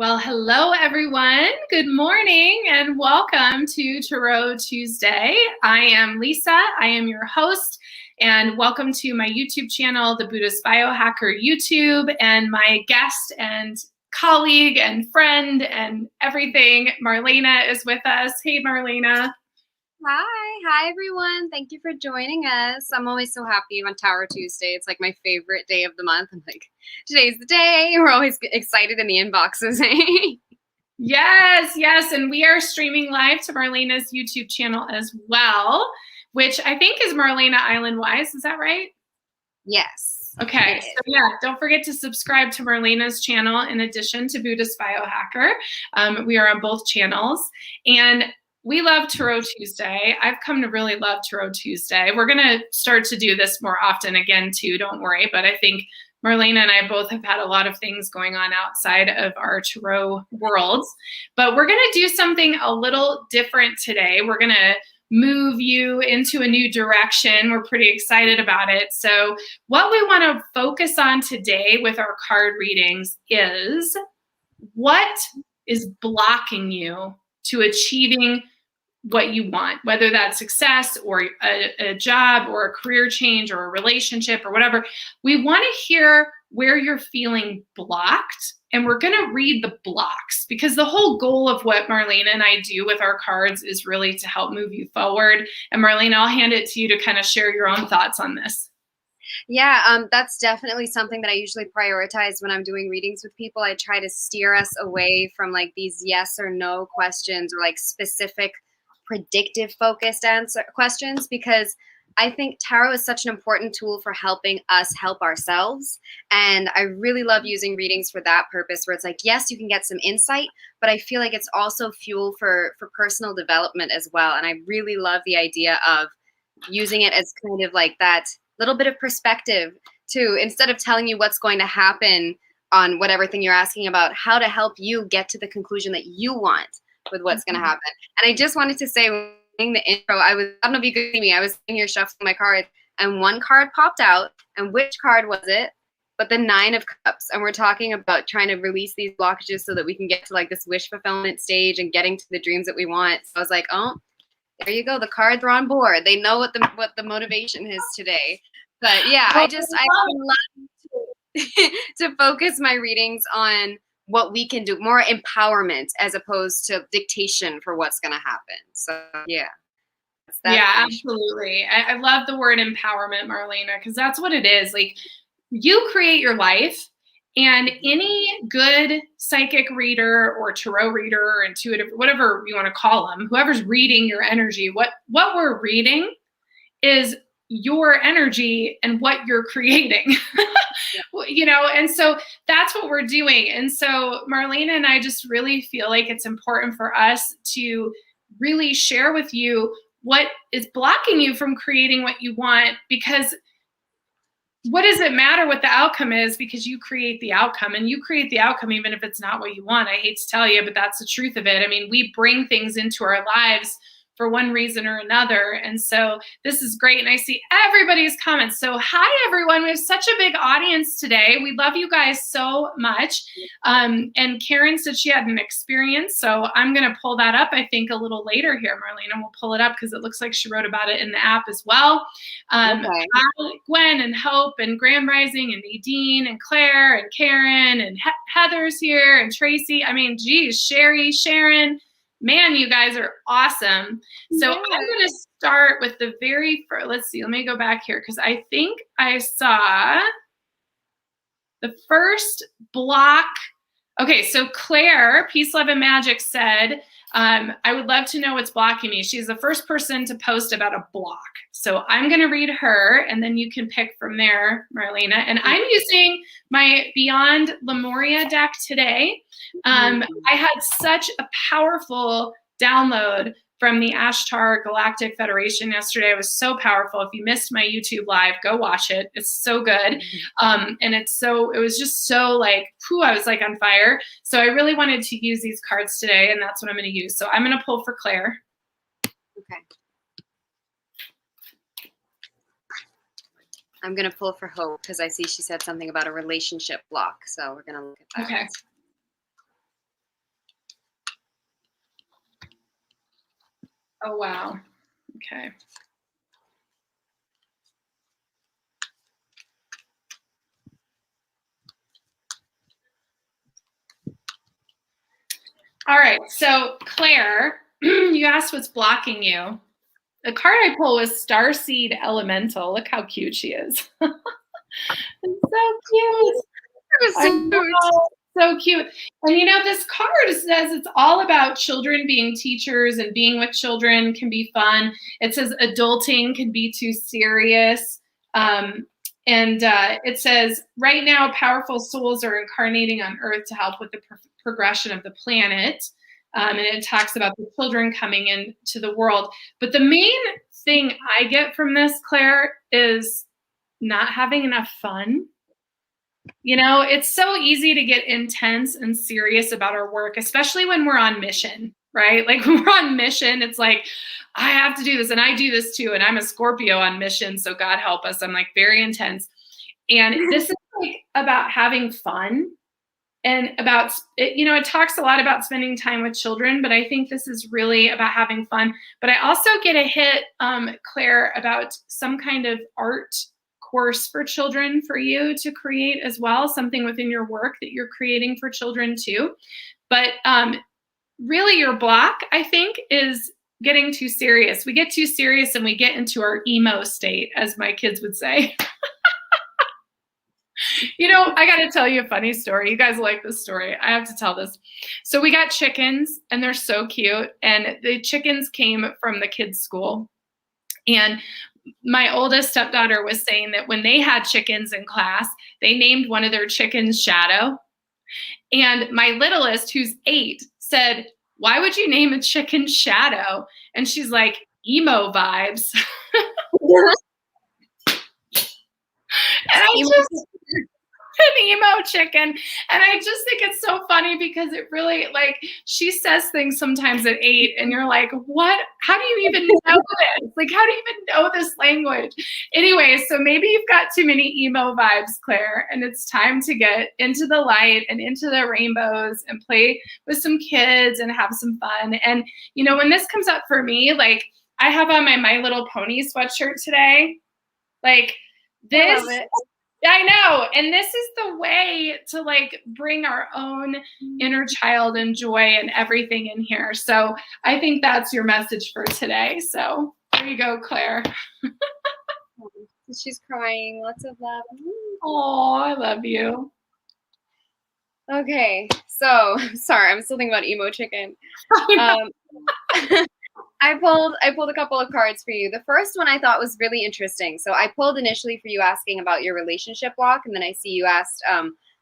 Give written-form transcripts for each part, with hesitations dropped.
Well, hello everyone. Good morning and welcome to Tarot Tuesday. I am Lisa. I am your host, and welcome to my YouTube channel, the Buddhist Biohacker YouTube, and my guest and colleague and friend and everything, Marlena, is with us. Hey, Marlena. Hi everyone. Thank you for joining us. I'm always so happy on Tarot Tuesday. It's like my favorite day of the month. I'm like, today's the day. We're always excited in the inboxes. Yes, and we are streaming live to Marlena's YouTube channel as well, which I think is Marlena Island Wise. Is that right? Yes. Okay, so yeah, don't forget to subscribe to Marlena's channel in addition to Buddhist Biohacker. We are on both channels, and we love Tarot Tuesday. I've come to really love Tarot Tuesday. We're going to start to do this more often again too, don't worry, but I think Marlena and I both have had a lot of things going on outside of our tarot worlds, but we're going to do something a little different today. We're going to move you into a new direction. We're pretty excited about it. So what we want to focus on today with our card readings is what is blocking you to achieving what you want, whether that's success or a job or a career change or a relationship or whatever. We want to hear where you're feeling blocked, and we're going to read the blocks, because the whole goal of what Marlena and I do with our cards is really to help move you forward. And Marlena, I'll hand it to you to kind of share your own thoughts on this. Yeah, that's definitely something that I usually prioritize when I'm doing readings with people. I try to steer us away from like these yes or no questions or like specific predictive focused questions, because I think tarot is such an important tool for helping us help ourselves. And I really love using readings for that purpose, where it's like, yes, you can get some insight, but I feel like it's also fuel for personal development as well. And I really love the idea of using it as kind of like that little bit of perspective too, instead of telling you what's going to happen on whatever thing you're asking about, how to help you get to the conclusion that you want with what's going to happen. And I just wanted to say, in the intro, I don't know if you could see me, I was sitting here shuffling my cards, and one card popped out. And which card was it? But the 9 of Cups. And we're talking about trying to release these blockages so that we can get to like this wish fulfillment stage and getting to the dreams that we want. So I was like, oh, there you go. The cards are on board. They know what the motivation is today. But yeah, I love to focus my readings on what we can do, more empowerment as opposed to dictation for what's going to happen. So yeah. Yeah, absolutely. I love the word empowerment, Marlena, because that's what it is. Like, you create your life, and any good psychic reader or tarot reader or intuitive, whatever you want to call them, whoever's reading your energy, what we're reading is your energy and what you're creating. You know, and so that's what we're doing. And so Marlena and I just really feel like it's important for us to really share with you what is blocking you from creating what you want, because what does it matter what the outcome is, because you create the outcome, and you create the outcome even if it's not what you want. I hate to tell you, but that's the truth of it. I mean, we bring things into our lives for one reason or another. And so this is great. And I see everybody's comments. So hi, everyone. We have such a big audience today. We love you guys so much. And Karen said she had an experience. So I'm going to pull that up, I think, a little later here, Marlena. We'll pull it up because it looks like she wrote about it in the app as well. Hi, Gwen and Hope and Grand Rising and Nadine and Claire and Karen and Heather's here and Tracy. I mean, geez, Sherry, Sharon. Man, you guys are awesome. So I'm going to start with the very first, let's see, let me go back here, because I think I saw the first block. Okay, so Claire, Peace, Love, and Magic said, I would love to know what's blocking me. She's the first person to post about a block. So I'm going to read her, and then you can pick from there, Marlena. And I'm using my Beyond Lemuria deck today. I had such a powerful download from the Ashtar Galactic Federation yesterday. It was so powerful. If you missed my YouTube live, go watch it. It's so good. And it was just so like, whew, I was like on fire. So I really wanted to use these cards today, and that's what I'm going to use. So I'm going to pull for Claire. Okay. I'm going to pull for Hope because I see she said something about a relationship block. So we're going to look at that. Okay. Oh, wow. Okay. All right. So, Claire, you asked what's blocking you. The card I pulled was Starseed Elemental. Look how cute she is. It's so cute. I know, so cute. And you know, this card says it's all about children being teachers, and being with children can be fun. It says adulting can be too serious. It says, right now, powerful souls are incarnating on Earth to help with the progression of the planet. And it talks about the children coming into the world. But the main thing I get from this, Claire, is not having enough fun. You know, it's so easy to get intense and serious about our work, especially when we're on mission, right? Like when we're on mission, it's like, I have to do this, and I do this too. And I'm a Scorpio on mission, so God help us. I'm like very intense. And this is like about having fun, and about it, you know, it talks a lot about spending time with children, but I think this is really about having fun. But I also get a hit, Claire, about some kind of art course for children for you to create as well, something within your work that you're creating for children too. But really your block, I think, is getting too serious. We get too serious and we get into our emo state, as my kids would say. You know, I got to tell you a funny story. You guys like this story. I have to tell this. So we got chickens, and they're so cute. And the chickens came from the kids' school. And my oldest stepdaughter was saying that when they had chickens in class, they named one of their chickens Shadow. And my littlest, who's 8, said, "Why would you name a chicken Shadow?" And she's like, "Emo vibes." And I just, an emo chicken. And I just think it's so funny because it really, like, she says things sometimes at 8 and you're like, what? How do you even know this? Like, how do you even know this language? Anyway, so maybe you've got too many emo vibes, Claire, and it's time to get into the light and into the rainbows and play with some kids and have some fun. And, you know, when this comes up for me, like, I have on my Little Pony sweatshirt today. Like, this, I know. And this is the way to like bring our own inner child and joy and everything in here. So I think that's your message for today. So there you go, Claire. She's crying. Lots of love. Oh, I love you. Okay. So sorry, I'm still thinking about emo chicken. I pulled a couple of cards for you. The first one I thought was really interesting. So I pulled initially for you asking about your relationship block, and then I see you asked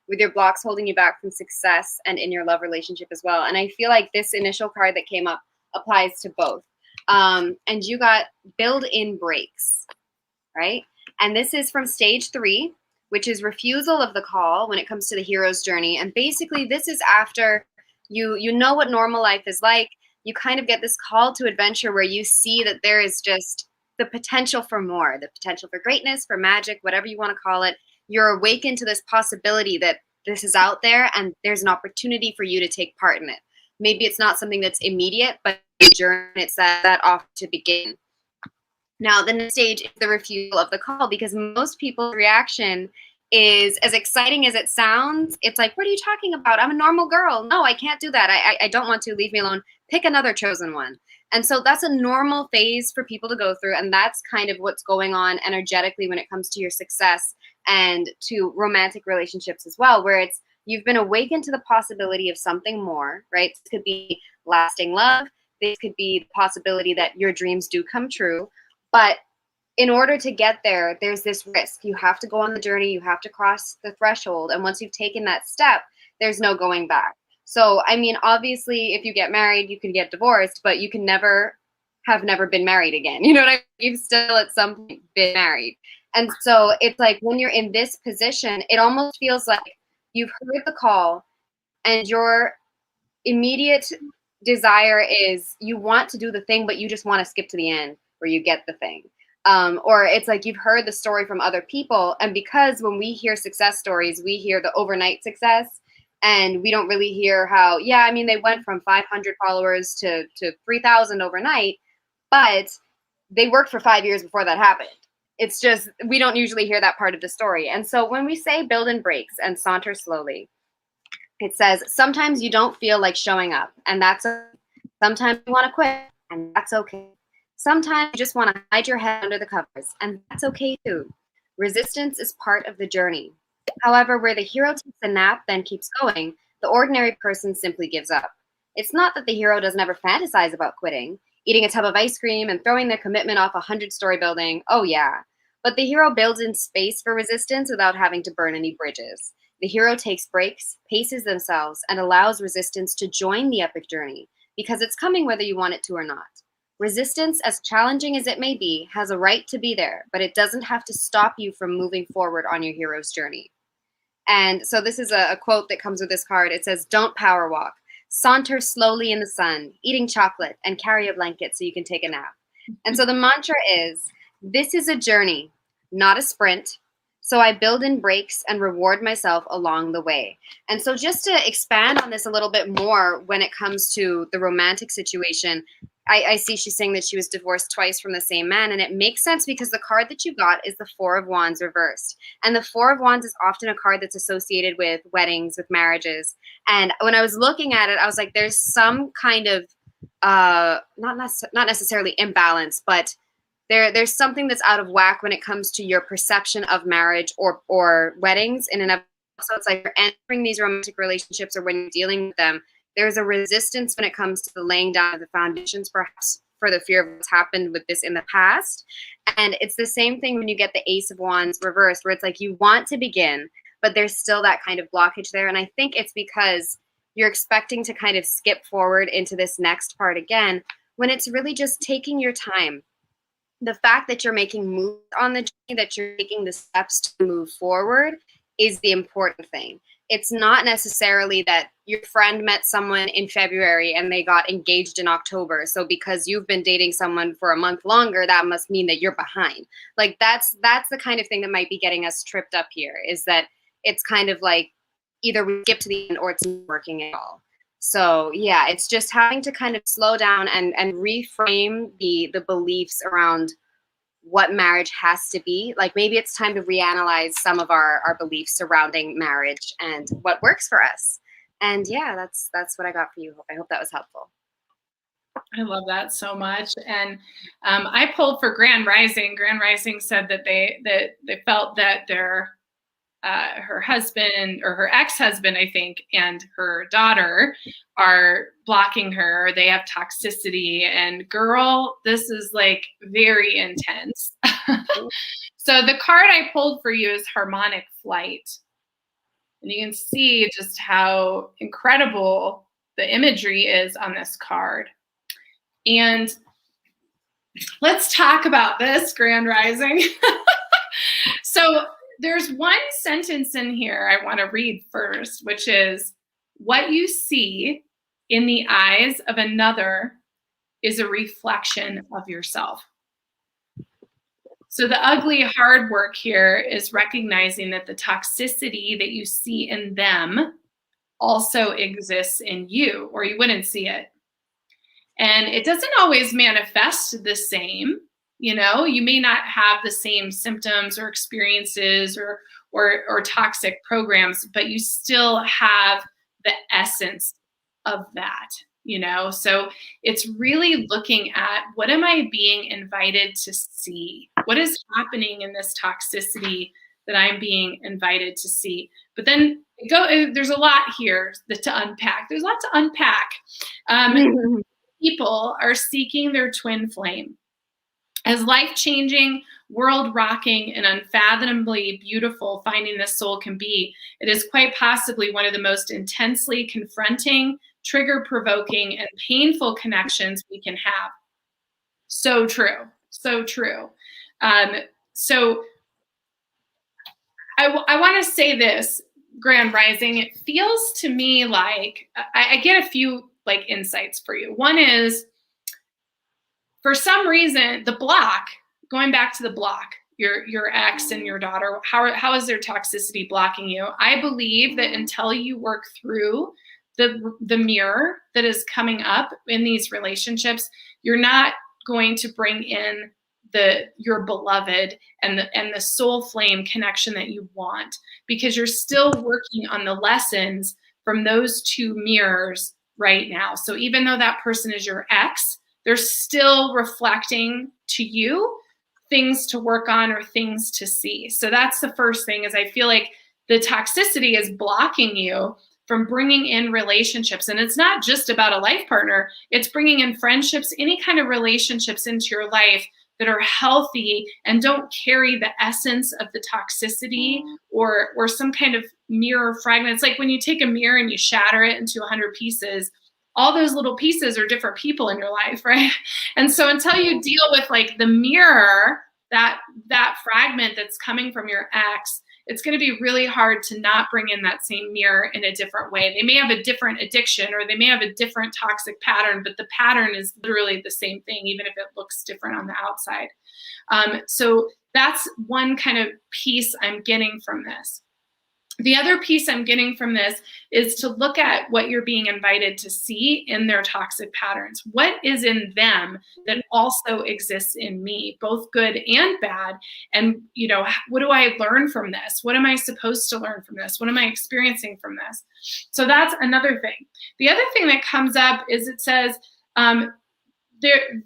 with your blocks holding you back from success and in your love relationship as well. And I feel like this initial card that came up applies to both. And you got build-in breaks, right? And this is from stage 3, which is refusal of the call when it comes to the hero's journey. And basically this is after you know what normal life is like. You kind of get this call to adventure where you see that there is just the potential for more, the potential for greatness, for magic, whatever you want to call it. You're awakened to this possibility that this is out there and there's an opportunity for you to take part in it. Maybe it's not something that's immediate, but the journey, it's that off to begin. Now, the next stage is the refusal of the call, because most people's reaction is, as exciting as it sounds, it's like, what are you talking about? I'm a normal girl. No, I can't do that. I don't want to. Leave me alone. Pick another chosen one. And so that's a normal phase for people to go through. And that's kind of what's going on energetically when it comes to your success and to romantic relationships as well, where it's you've been awakened to the possibility of something more, right? This could be lasting love. This could be the possibility that your dreams do come true. But in order to get there, there's this risk. You have to go on the journey. You have to cross the threshold. And once you've taken that step, there's no going back. So, I mean, obviously, if you get married, you can get divorced, but you can never been married again. You know what I mean? You've still at some point been married. And so it's like when you're in this position, it almost feels like you've heard the call and your immediate desire is you want to do the thing, but you just want to skip to the end where you get the thing. Or it's like you've heard the story from other people. And because when we hear success stories, we hear the overnight success. And we don't really hear how, yeah, I mean, they went from 500 followers to 3,000 overnight. But they worked for 5 years before that happened. It's just, we don't usually hear that part of the story. And so when we say build in breaks and saunter slowly, it says, sometimes you don't feel like showing up, and that's okay. Sometimes you want to quit, and that's okay. Sometimes you just want to hide your head under the covers, and that's okay too. Resistance is part of the journey. However, where the hero takes a nap, then keeps going, the ordinary person simply gives up. It's not that the hero doesn't ever fantasize about quitting, eating a tub of ice cream and throwing their commitment off a 100-story building. Oh, yeah. But the hero builds in space for resistance without having to burn any bridges. The hero takes breaks, paces themselves, and allows resistance to join the epic journey, because it's coming whether you want it to or not. Resistance, as challenging as it may be, has a right to be there, but it doesn't have to stop you from moving forward on your hero's journey. And so this is a quote that comes with this card. It says, don't power walk. Saunter slowly in the sun, eating chocolate, and carry a blanket so you can take a nap. And so the mantra is, this is a journey, not a sprint. So I build in breaks and reward myself along the way. And so just to expand on this a little bit more when it comes to the romantic situation, I see she's saying that she was divorced twice from the same man. And it makes sense because the card that you got is the Four of Wands reversed. And the Four of Wands is often a card that's associated with weddings, with marriages. And when I was looking at it, I was like, there's some kind of, not necessarily imbalance, but there's something that's out of whack when it comes to your perception of marriage or weddings in and of. So it's like you're entering these romantic relationships, or when you're dealing with them, there's a resistance when it comes to the laying down of the foundations, perhaps for the fear of what's happened with this in the past. And it's the same thing when you get the Ace of Wands reversed, where it's like you want to begin, but there's still that kind of blockage there. And I think it's because you're expecting to kind of skip forward into this next part again, when it's really just taking your time. The fact that you're making moves on the journey, that you're taking the steps to move forward, is the important thing. It's not necessarily that your friend met someone in February and they got engaged in October. So because you've been dating someone for a month longer, that must mean that you're behind. Like that's the kind of thing that might be getting us tripped up here, is that it's kind of like either we skip to the end or it's not working at all. So yeah, it's just having to kind of slow down and reframe the beliefs around what marriage has to be. Like maybe it's time to reanalyze some of our beliefs surrounding marriage and what works for us. And yeah, that's what I got for you. I hope that was helpful. I love that so much. And I pulled for Grand Rising. Grand Rising said that they felt that her husband, or her ex-husband, I think, and her daughter are blocking her. They have toxicity, and girl, this is like very intense. So the card I pulled for you is Harmonic Flight. And you can see just how incredible the imagery is on this card. And let's talk about this, Grand Rising. So there's one sentence in here I want to read first, which is, what you see in the eyes of another is a reflection of yourself. So the ugly hard work here is recognizing that the toxicity that you see in them also exists in you, or you wouldn't see it. And it doesn't always manifest the same. You know, you may not have the same symptoms or experiences or toxic programs, but you still have the essence of that, you know? So it's really looking at, what am I being invited to see? What is happening in this toxicity that I'm being invited to see? But then there's a lot here to unpack. There's a lot to unpack. People are seeking their twin flame. As life-changing, world-rocking, and unfathomably beautiful finding this soul can be, it is quite possibly one of the most intensely confronting, trigger-provoking, and painful connections we can have. So true. So true. So I want to say this, Grand Rising. It feels to me like I get a few like insights for you. One is, for some reason, the block, going back to the block, your ex and your daughter, how is their toxicity blocking you? I believe that until you work through the mirror that is coming up in these relationships, you're not going to bring in your beloved and the soul flame connection that you want, because you're still working on the lessons from those two mirrors right now. So even though that person is your ex, they're still reflecting to you things to work on or things to see. So that's the first thing, is I feel like the toxicity is blocking you from bringing in relationships. And it's not just about a life partner, it's bringing in friendships, any kind of relationships into your life that are healthy and don't carry the essence of the toxicity or some kind of mirror fragment. It's like when you take a mirror and you shatter it into 100 pieces, all those little pieces are different people in your life, right? And so until you deal with like the mirror, that fragment that's coming from your ex, it's going to be really hard to not bring in that same mirror in a different way. They may have a different addiction or they may have a different toxic pattern, but the pattern is literally the same thing, even if it looks different on the outside. So that's one kind of piece I'm getting from this. The other piece I'm getting from this is to look at what you're being invited to see in their toxic patterns. What is in them that also exists in me, both good and bad? And, you know, what do I learn from this? What am I supposed to learn from this? What am I experiencing from this? So that's another thing. The other thing that comes up is it says,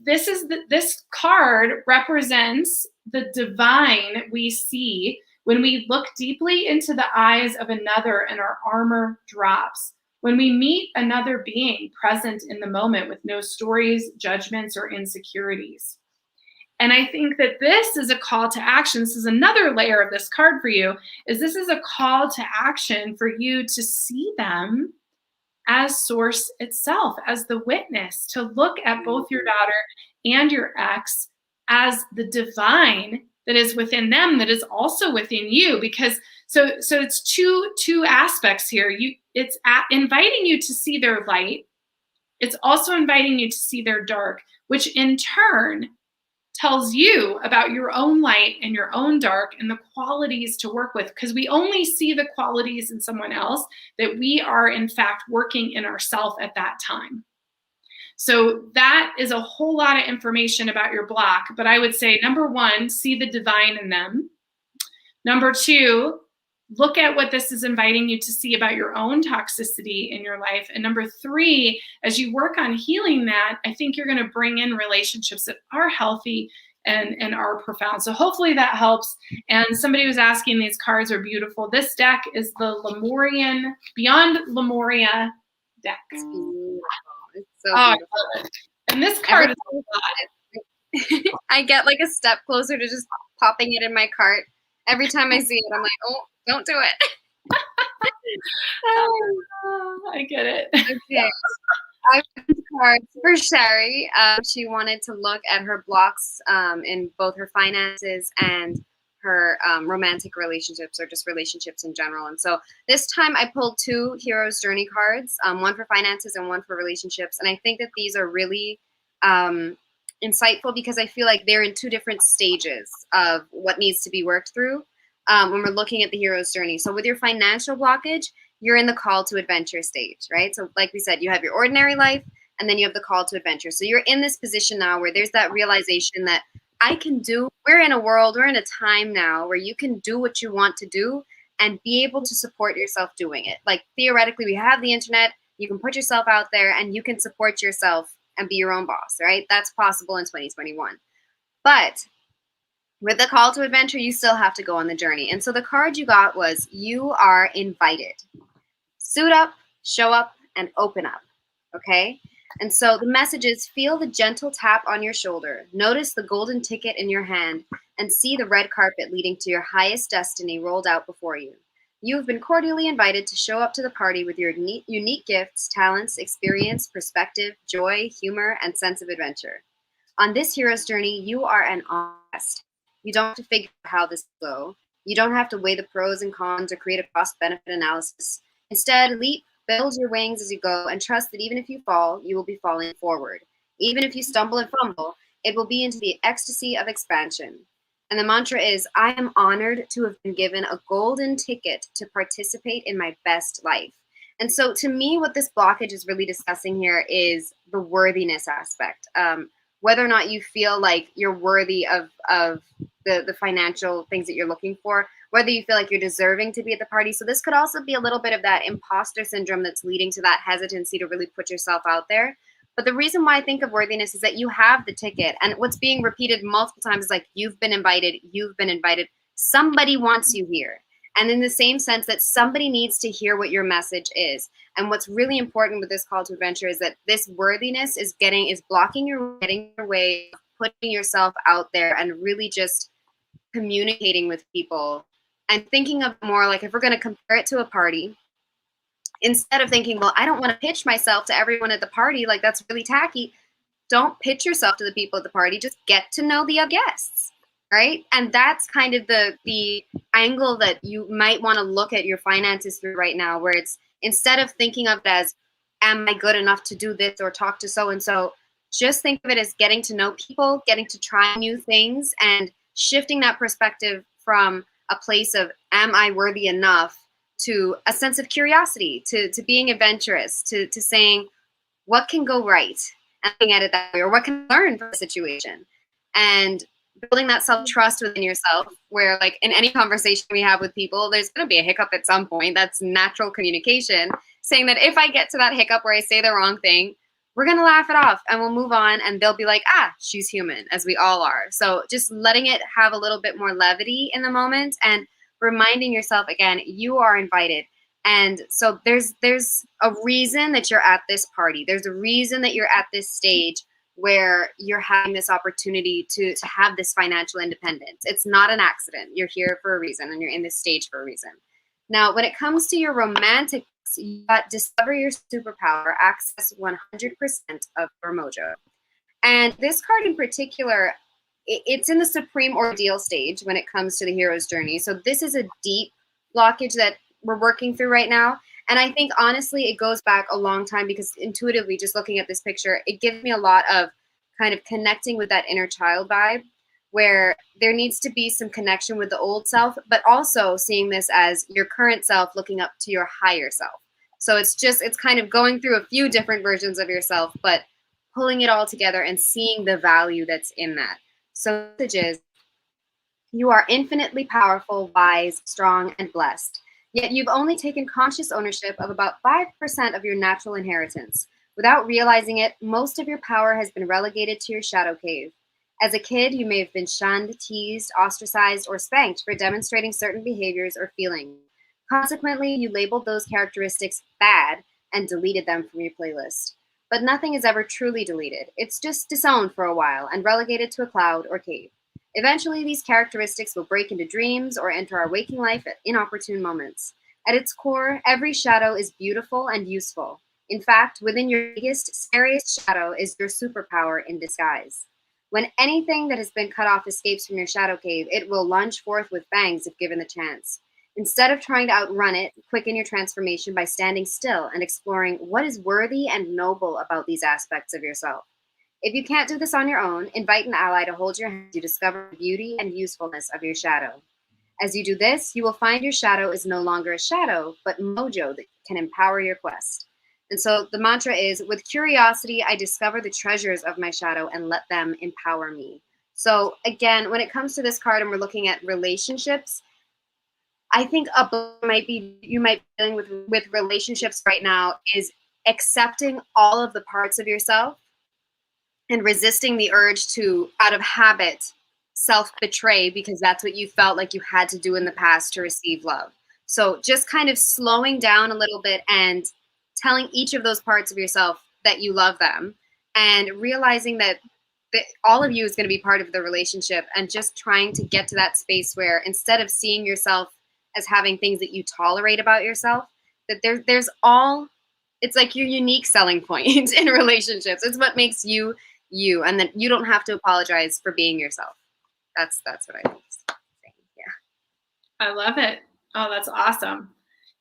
this card represents the divine we see when we look deeply into the eyes of another and our armor drops. When we meet another being present in the moment with no stories, judgments, or insecurities. And I think that this is a call to action. This is another layer of this card for you, is this is a call to action for you to see them as source itself, as the witness, to look at both your daughter and your ex as the divine that is within them, that is also within you. Because so it's two aspects here. It's inviting you to see their light. It's also inviting you to see their dark, which in turn tells you about your own light and your own dark and the qualities to work with, because we only see the qualities in someone else that we are in fact working in ourselves at that time. So that is a whole lot of information about your block. But I would say, number one, see the divine in them. Number two, look at what this is inviting you to see about your own toxicity in your life. And number three, as you work on healing that, I think you're going to bring in relationships that are healthy and are profound. So hopefully that helps. And somebody was asking, these cards are beautiful. This deck is the Lemurian, Beyond Lemuria deck. It's beautiful. It's so I beautiful. love it. And this card is a lot. I get like a step closer to just popping it in my cart. Every time I see it, I'm like, oh, don't do it. I get it. Okay. I have cards for Sherry. She wanted to look at her blocks in both her finances and her romantic relationships, or just relationships in general. And so this time I pulled two Hero's Journey cards, one for finances and one for relationships. And I think that these are really insightful, because I feel like they're in two different stages of what needs to be worked through when we're looking at the Hero's Journey. So with your financial blockage, you're in the call to adventure stage, right? So like we said, you have your ordinary life and then you have the call to adventure. So you're in this position now where there's that realization that we're in a world, we're in a time now where you can do what you want to do and be able to support yourself doing it. Like theoretically, we have the internet, you can put yourself out there and you can support yourself and be your own boss, right? That's possible in 2021. But with the call to adventure, you still have to go on the journey. And so the card you got was, you are invited. Suit up, show up, and open up, okay? And so the message is, feel the gentle tap on your shoulder, notice the golden ticket in your hand, and see the red carpet leading to your highest destiny rolled out before you. You have been cordially invited to show up to the party with your unique gifts, talents, experience, perspective, joy, humor, and sense of adventure. On this hero's journey, you are an honest. You don't have to figure out how this will go. You don't have to weigh the pros and cons or create a cost-benefit analysis. Instead, leap, build your wings as you go, and trust that even if you fall, you will be falling forward. Even if you stumble and fumble, it will be into the ecstasy of expansion. And the mantra is, I am honored to have been given a golden ticket to participate in my best life. And so to me, what this blockage is really discussing here is the worthiness aspect. whether or not you feel like you're worthy of the financial things that you're looking for, whether you feel like you're deserving to be at the party. So this could also be a little bit of that imposter syndrome that's leading to that hesitancy to really put yourself out there. But the reason why I think of worthiness is that you have the ticket, and what's being repeated multiple times is like, you've been invited, you've been invited. Somebody wants you here. And in the same sense that somebody needs to hear what your message is. And what's really important with this call to adventure is that this worthiness is blocking your way of putting yourself out there and really just communicating with people and thinking of more like, if we're going to compare it to a party, instead of thinking, well, I don't want to pitch myself to everyone at the party, like that's really tacky. Don't pitch yourself to the people at the party. Just get to know the other guests, right? And that's kind of the angle that you might want to look at your finances through right now, where it's, instead of thinking of it as, am I good enough to do this or talk to so-and-so, just think of it as getting to know people, getting to try new things, and shifting that perspective from a place of, am I worthy enough, to a sense of curiosity, to being adventurous, to saying, what can go right, and looking at it that way, or what can I learn from the situation, and building that self-trust within yourself, where like in any conversation we have with people, there's going to be a hiccup at some point. That's natural communication, saying that if I get to that hiccup where I say the wrong thing, we're going to laugh it off and we'll move on, and they'll be like, she's human, as we all are. So just letting it have a little bit more levity in the moment, and reminding yourself again, you are invited. And so there's a reason that you're at this party. There's a reason that you're at this stage where you're having this opportunity to have this financial independence. It's not an accident. You're here for a reason, and you're in this stage for a reason. Now, when it comes to your romantic, you got discover your superpower, access 100% of your mojo. And this card in particular, it's in the supreme ordeal stage when it comes to the hero's journey. So this is a deep blockage that we're working through right now. And I think, honestly, it goes back a long time, because intuitively, just looking at this picture, it gives me a lot of kind of connecting with that inner child vibe, where there needs to be some connection with the old self, but also seeing this as your current self looking up to your higher self. So it's kind of going through a few different versions of yourself, but pulling it all together and seeing the value that's in that. So the message is, you are infinitely powerful, wise, strong, and blessed. Yet you've only taken conscious ownership of about 5% of your natural inheritance. Without realizing it, most of your power has been relegated to your shadow cave. As a kid, you may have been shunned, teased, ostracized, or spanked for demonstrating certain behaviors or feelings. Consequently, you labeled those characteristics bad and deleted them from your playlist. But nothing is ever truly deleted. It's just disowned for a while and relegated to a cloud or cave. Eventually, these characteristics will break into dreams or enter our waking life at inopportune moments. At its core, every shadow is beautiful and useful. In fact, within your biggest, scariest shadow is your superpower in disguise. When anything that has been cut off escapes from your shadow cave, it will lunge forth with fangs if given the chance. Instead of trying to outrun it, quicken your transformation by standing still and exploring what is worthy and noble about these aspects of yourself. If you can't do this on your own, invite an ally to hold your hand to discover the beauty and usefulness of your shadow. As you do this, you will find your shadow is no longer a shadow, but mojo that can empower your quest. And so the mantra is, with curiosity, I discover the treasures of my shadow and let them empower me. So again, when it comes to this card and we're looking at relationships, I think you might be dealing with relationships right now is accepting all of the parts of yourself and resisting the urge to, out of habit, self-betray, because that's what you felt like you had to do in the past to receive love. So just kind of slowing down a little bit and telling each of those parts of yourself that you love them, and realizing that all of you is going to be part of the relationship, and just trying to get to that space where, instead of seeing yourself as having things that you tolerate about yourself, that there's all, it's like your unique selling point in relationships. It's what makes you you, and that you don't have to apologize for being yourself. That's what I think. Yeah. I love it. Oh, that's awesome.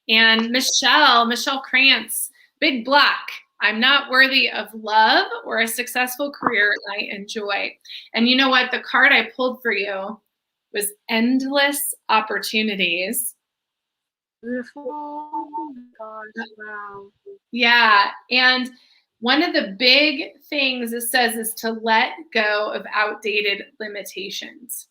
And Michelle Krantz, big block. I'm not worthy of love or a successful career I enjoy. And you know what? The card I pulled for you was endless opportunities. Beautiful. Oh my gosh, wow. Yeah. And One of the big things it says is to let go of outdated limitations.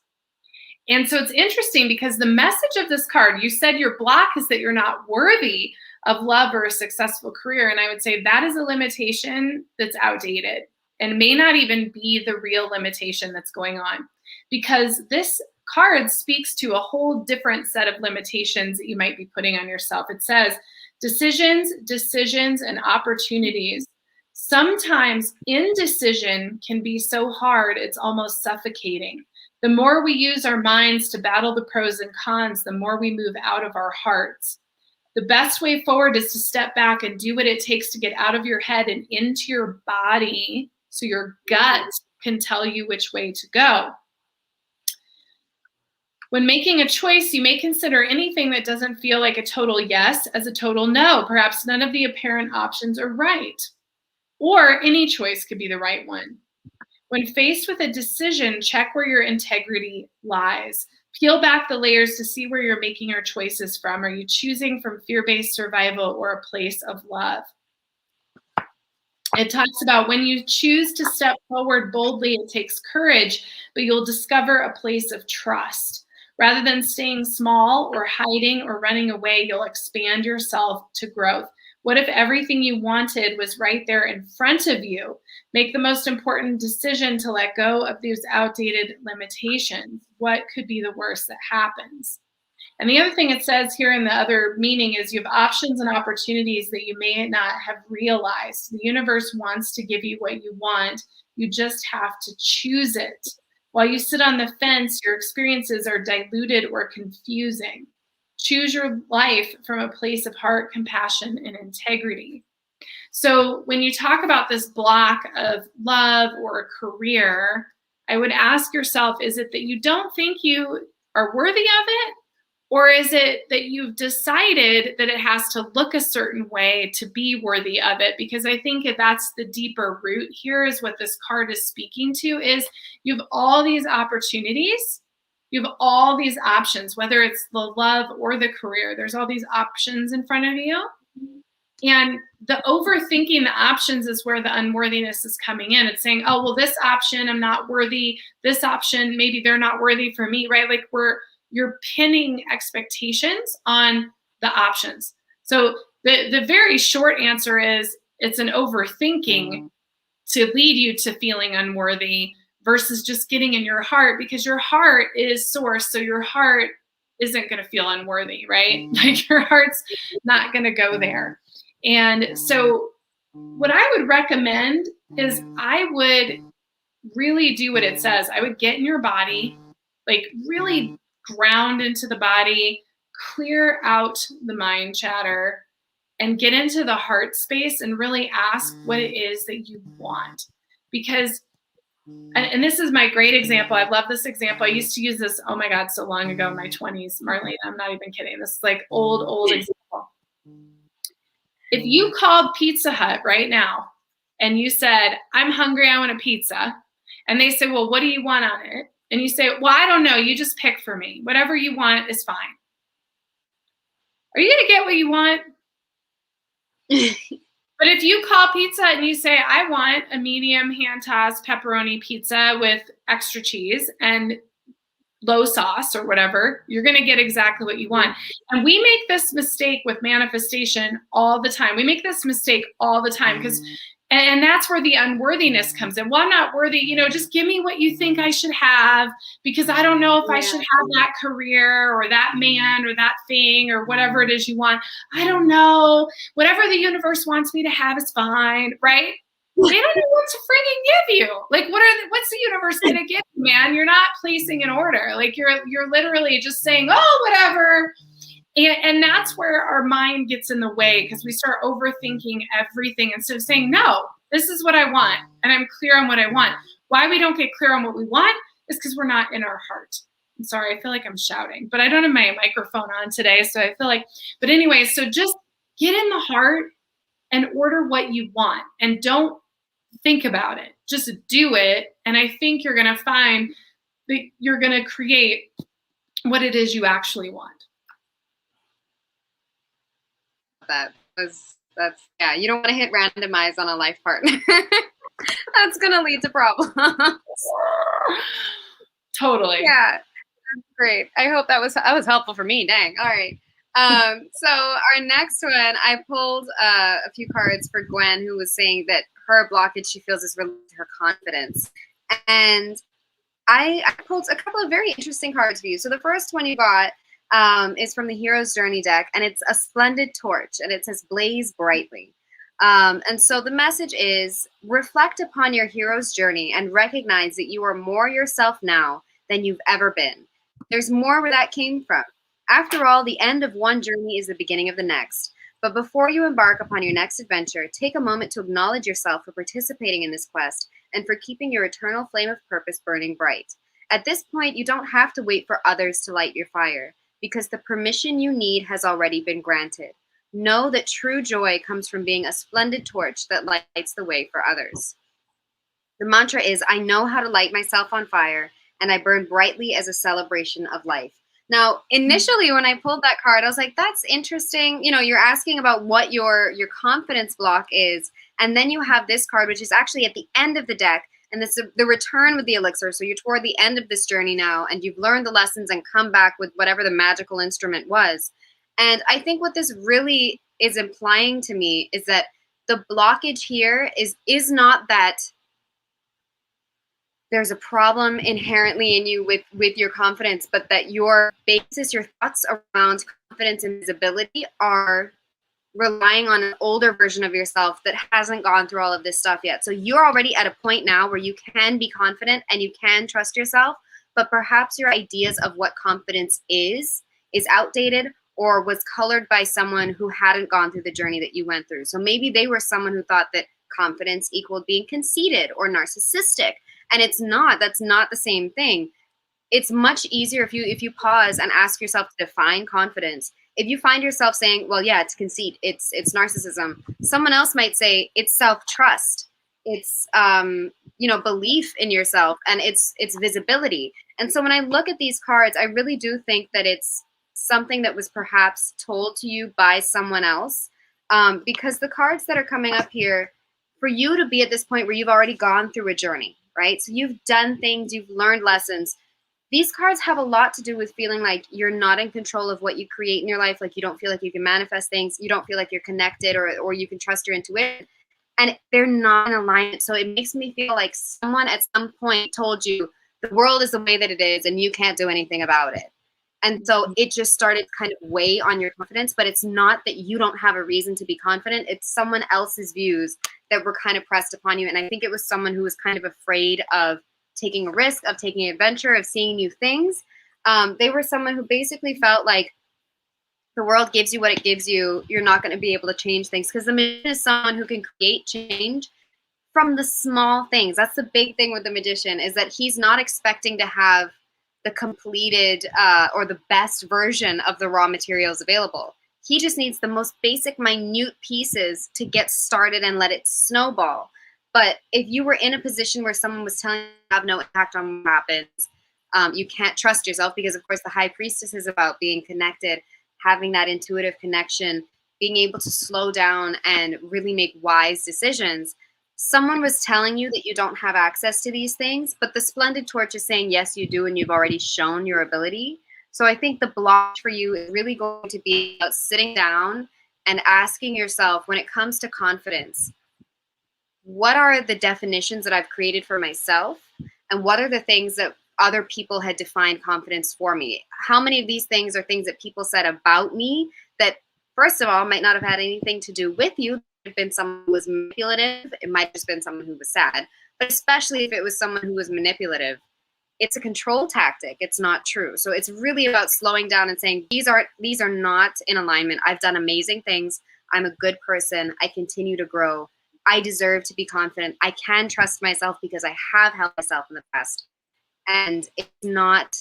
And so it's interesting because the message of this card, you said your block is that you're not worthy of love or a successful career. And I would say that is a limitation that's outdated and may not even be the real limitation that's going on, because this card speaks to a whole different set of limitations that you might be putting on yourself. It says decisions, and opportunities. Sometimes indecision can be so hard, it's almost suffocating. The more we use our minds to battle the pros and cons, the more we move out of our hearts. The best way forward is to step back and do what it takes to get out of your head and into your body so your gut can tell you which way to go. When making a choice, you may consider anything that doesn't feel like a total yes as a total no. Perhaps none of the apparent options are right, or any choice could be the right one. When faced with a decision, check where your integrity lies. Peel back the layers to see where you're making your choices from. Are you choosing from fear-based survival or a place of love? It talks about when you choose to step forward boldly, it takes courage, but you'll discover a place of trust. Rather than staying small or hiding or running away, you'll expand yourself to growth. What if everything you wanted was right there in front of you? Make the most important decision to let go of these outdated limitations. What could be the worst that happens? And the other thing it says here in the other meaning is you have options and opportunities that you may not have realized. The universe wants to give you what you want. You just have to choose it. While you sit on the fence, your experiences are diluted or confusing. Choose your life from a place of heart, compassion, and integrity. So when you talk about this block of love or a career, I would ask yourself, is it that you don't think you are worthy of it? Or is it that you've decided that it has to look a certain way to be worthy of it? Because I think that's the deeper root here, is what this card is speaking to, is you have all these opportunities. You have all these options, whether it's the love or the career. There's all these options in front of you. And the overthinking the options is where the unworthiness is coming in. It's saying, oh, well, this option, I'm not worthy. This option, maybe they're not worthy for me, right? Like you're pinning expectations on the options. So the very short answer is it's an overthinking to lead you to feeling unworthy versus just getting in your heart, because your heart is source. So your heart isn't going to feel unworthy, right? Like your heart's not going to go there. And so what I would recommend is I would really do what it says. I would get in your body, like really ground into the body, clear out the mind chatter, and get into the heart space and really ask what it is that you want. Because, and this is my great example. I love this example. I used to use this, oh my God, so long ago in my 20s, Marlena, I'm not even kidding. This is like old example. If you called Pizza Hut right now and you said, I'm hungry, I want a pizza. And they say, well, what do you want on it? And you say, well, I don't know. You just pick for me. Whatever you want is fine. Are you going to get what you want? But if you call Pizza and you say, I want a medium hand-tossed pepperoni pizza with extra cheese and low sauce or whatever, you're going to get exactly what you want. And we make this mistake with manifestation all the time. We make this mistake all the time because, and that's where the unworthiness comes in. Well, I'm not worthy, just give me what you think I should have, because I don't know if I should have that career or that man or that thing or whatever it is you want. I don't know. Whatever the universe wants me to have is fine, right? They don't know what to friggin' give you. Like, what's the universe gonna give you, man? You're not placing an order. Like you're literally just saying, oh, whatever. And that's where our mind gets in the way, because we start overthinking everything instead of saying, no, this is what I want, and I'm clear on what I want. Why we don't get clear on what we want is because we're not in our heart. I'm sorry, I feel like I'm shouting, but I don't have my microphone on today, so I feel like, but anyway, so just get in the heart and order what you want, and don't think about it. Just do it. And I think you're going to find that you're going to create what it is you actually want. That was Yeah, you don't want to hit randomize on a life partner. That's going to lead to problems. Totally. Yeah, that's great. I hope that was helpful for me. Dang. All right. So our next one, I pulled a few cards for Gwen, who was saying that her blockage she feels is related to her confidence. And I pulled a couple of very interesting cards for you. So the first one you got is from the Hero's Journey deck, and it's a splendid torch, and it says blaze brightly. And so the message is reflect upon your hero's journey and recognize that you are more yourself now than you've ever been. There's more where that came from. After all, the end of one journey is the beginning of the next. But before you embark upon your next adventure, take a moment to acknowledge yourself for participating in this quest and for keeping your eternal flame of purpose burning bright. At this point, you don't have to wait for others to light your fire, because the permission you need has already been granted. Know that true joy comes from being a splendid torch that lights the way for others. The mantra is, I know how to light myself on fire, and I burn brightly as a celebration of life. Now, initially, when I pulled that card, I was like, that's interesting. You know, you're asking about what your confidence block is, and then you have this card, which is actually at the end of the deck, and this is the return with the elixir. So you're toward the end of this journey now, and you've learned the lessons and come back with whatever the magical instrument was. And I think what this really is implying to me is that the blockage here is not that there's a problem inherently in you with your confidence, but that your basis, your thoughts around confidence and visibility are relying on an older version of yourself that hasn't gone through all of this stuff yet. So you're already at a point now where you can be confident and you can trust yourself, but perhaps your ideas of what confidence is outdated or was colored by someone who hadn't gone through the journey that you went through. So maybe they were someone who thought that confidence equaled being conceited or narcissistic. And it's not. That's not the same thing. It's much easier if you pause and ask yourself to define confidence. If you find yourself saying, well, yeah, it's conceit, it's narcissism, someone else might say it's self-trust, it's belief in yourself, and it's visibility. And so when I look at these cards, I really do think that it's something that was perhaps told to you by someone else, because the cards that are coming up here, for you to be at this point where you've already gone through a journey, right? So you've done things, you've learned lessons. These cards have a lot to do with feeling like you're not in control of what you create in your life, like you don't feel like you can manifest things, you don't feel like you're connected or you can trust your intuition, and they're not in alignment. So it makes me feel like someone at some point told you the world is the way that it is and you can't do anything about it. And so it just started to kind of weigh on your confidence, but it's not that you don't have a reason to be confident. It's someone else's views that were kind of pressed upon you. And I think it was someone who was kind of afraid of taking a risk, of taking an adventure, of seeing new things. They were someone who basically felt like the world gives you what it gives you. You're not going to be able to change things, because the magician is someone who can create change from the small things. That's the big thing with the magician, is that he's not expecting to have the completed or the best version of the raw materials available. He just needs the most basic, minute pieces to get started and let it snowball. But if you were in a position where someone was telling you have no impact on what happens, you can't trust yourself, because, of course, the High Priestess is about being connected, having that intuitive connection, being able to slow down and really make wise decisions. Someone was telling you that you don't have access to these things, but the Splendid Torch is saying, yes, you do, and you've already shown your ability. So I think the block for you is really going to be about sitting down and asking yourself, when it comes to confidence, what are the definitions that I've created for myself? And what are the things that other people had defined confidence for me? How many of these things are things that people said about me that, first of all, might not have had anything to do with you? It might have been someone who was manipulative. It might have just been someone who was sad. But especially if it was someone who was manipulative, it's a control tactic. It's not true. So it's really about slowing down and saying, these are not in alignment. I've done amazing things. I'm a good person. I continue to grow. I deserve to be confident. I can trust myself because I have held myself in the past. And it's not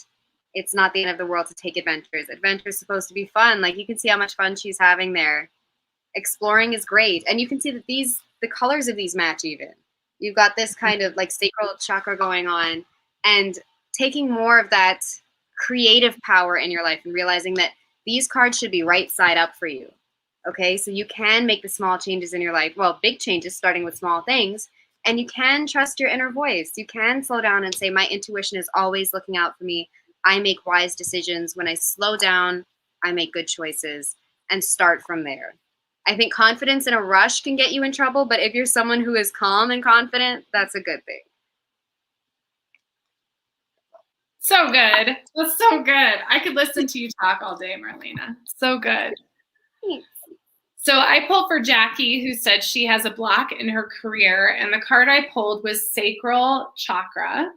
the end of the world to take adventures. Adventure is supposed to be fun. Like, you can see how much fun she's having there. Exploring is great. And you can see that the colors of these match even. You've got this kind of like sacral chakra going on, and taking more of that creative power in your life and realizing that these cards should be right side up for you. Okay, so you can make the small changes in your life. Well, big changes starting with small things. And you can trust your inner voice. You can slow down and say, my intuition is always looking out for me. I make wise decisions. When I slow down, I make good choices and start from there. I think confidence in a rush can get you in trouble, but if you're someone who is calm and confident, that's a good thing. So good. That's so good. I could listen to you talk all day, Marlena. So good. Thanks. So I pulled for Jackie, who said she has a block in her career, and the card I pulled was Sacral Chakra,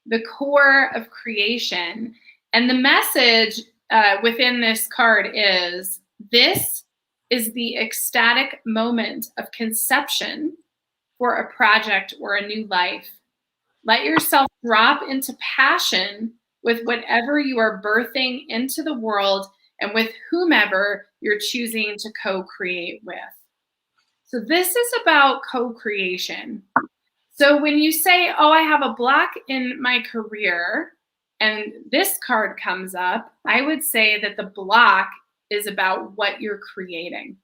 the core of creation. And the message within this card is, this is the ecstatic moment of conception for a project or a new life. Let yourself drop into passion with whatever you are birthing into the world and with whomever you're choosing to co-create with. So this is about co-creation. So when you say, oh, I have a block in my career, and this card comes up, I would say that the block is about what you're creating.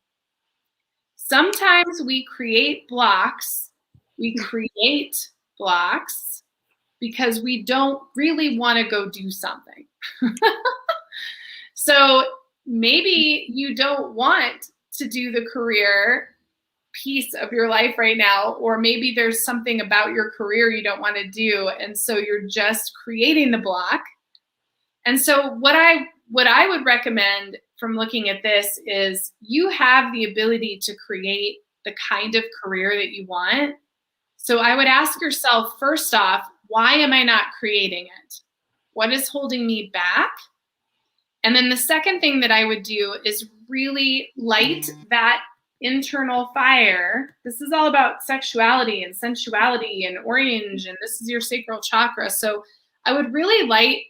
Sometimes we create blocks, because we don't really want to go do something. So maybe you don't want to do the career piece of your life right now, or maybe there's something about your career you don't want to do, and so you're just creating the block. And so what I would recommend from looking at this is, you have the ability to create the kind of career that you want. So I would ask yourself, first off, why am I not creating it? What is holding me back? And then the second thing that I would do is really light that internal fire. This is all about sexuality and sensuality and orange, and this is your sacral chakra. So I would really light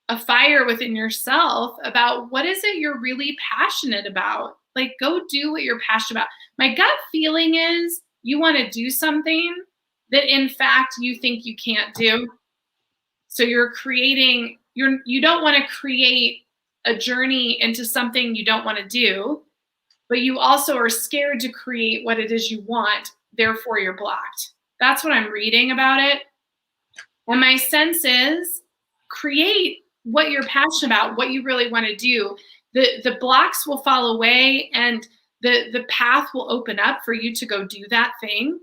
a fire within yourself about what is it you're really passionate about. Like, go do what you're passionate about. My gut feeling is you want to do something that in fact you think you can't do. So you're creating, you don't want to create a journey into something you don't want to do, but you also are scared to create what it is you want, therefore you're blocked. That's what I'm reading about it. And my sense is, create what you're passionate about, what you really want to do. The blocks will fall away, and the path will open up for you to go do that thing,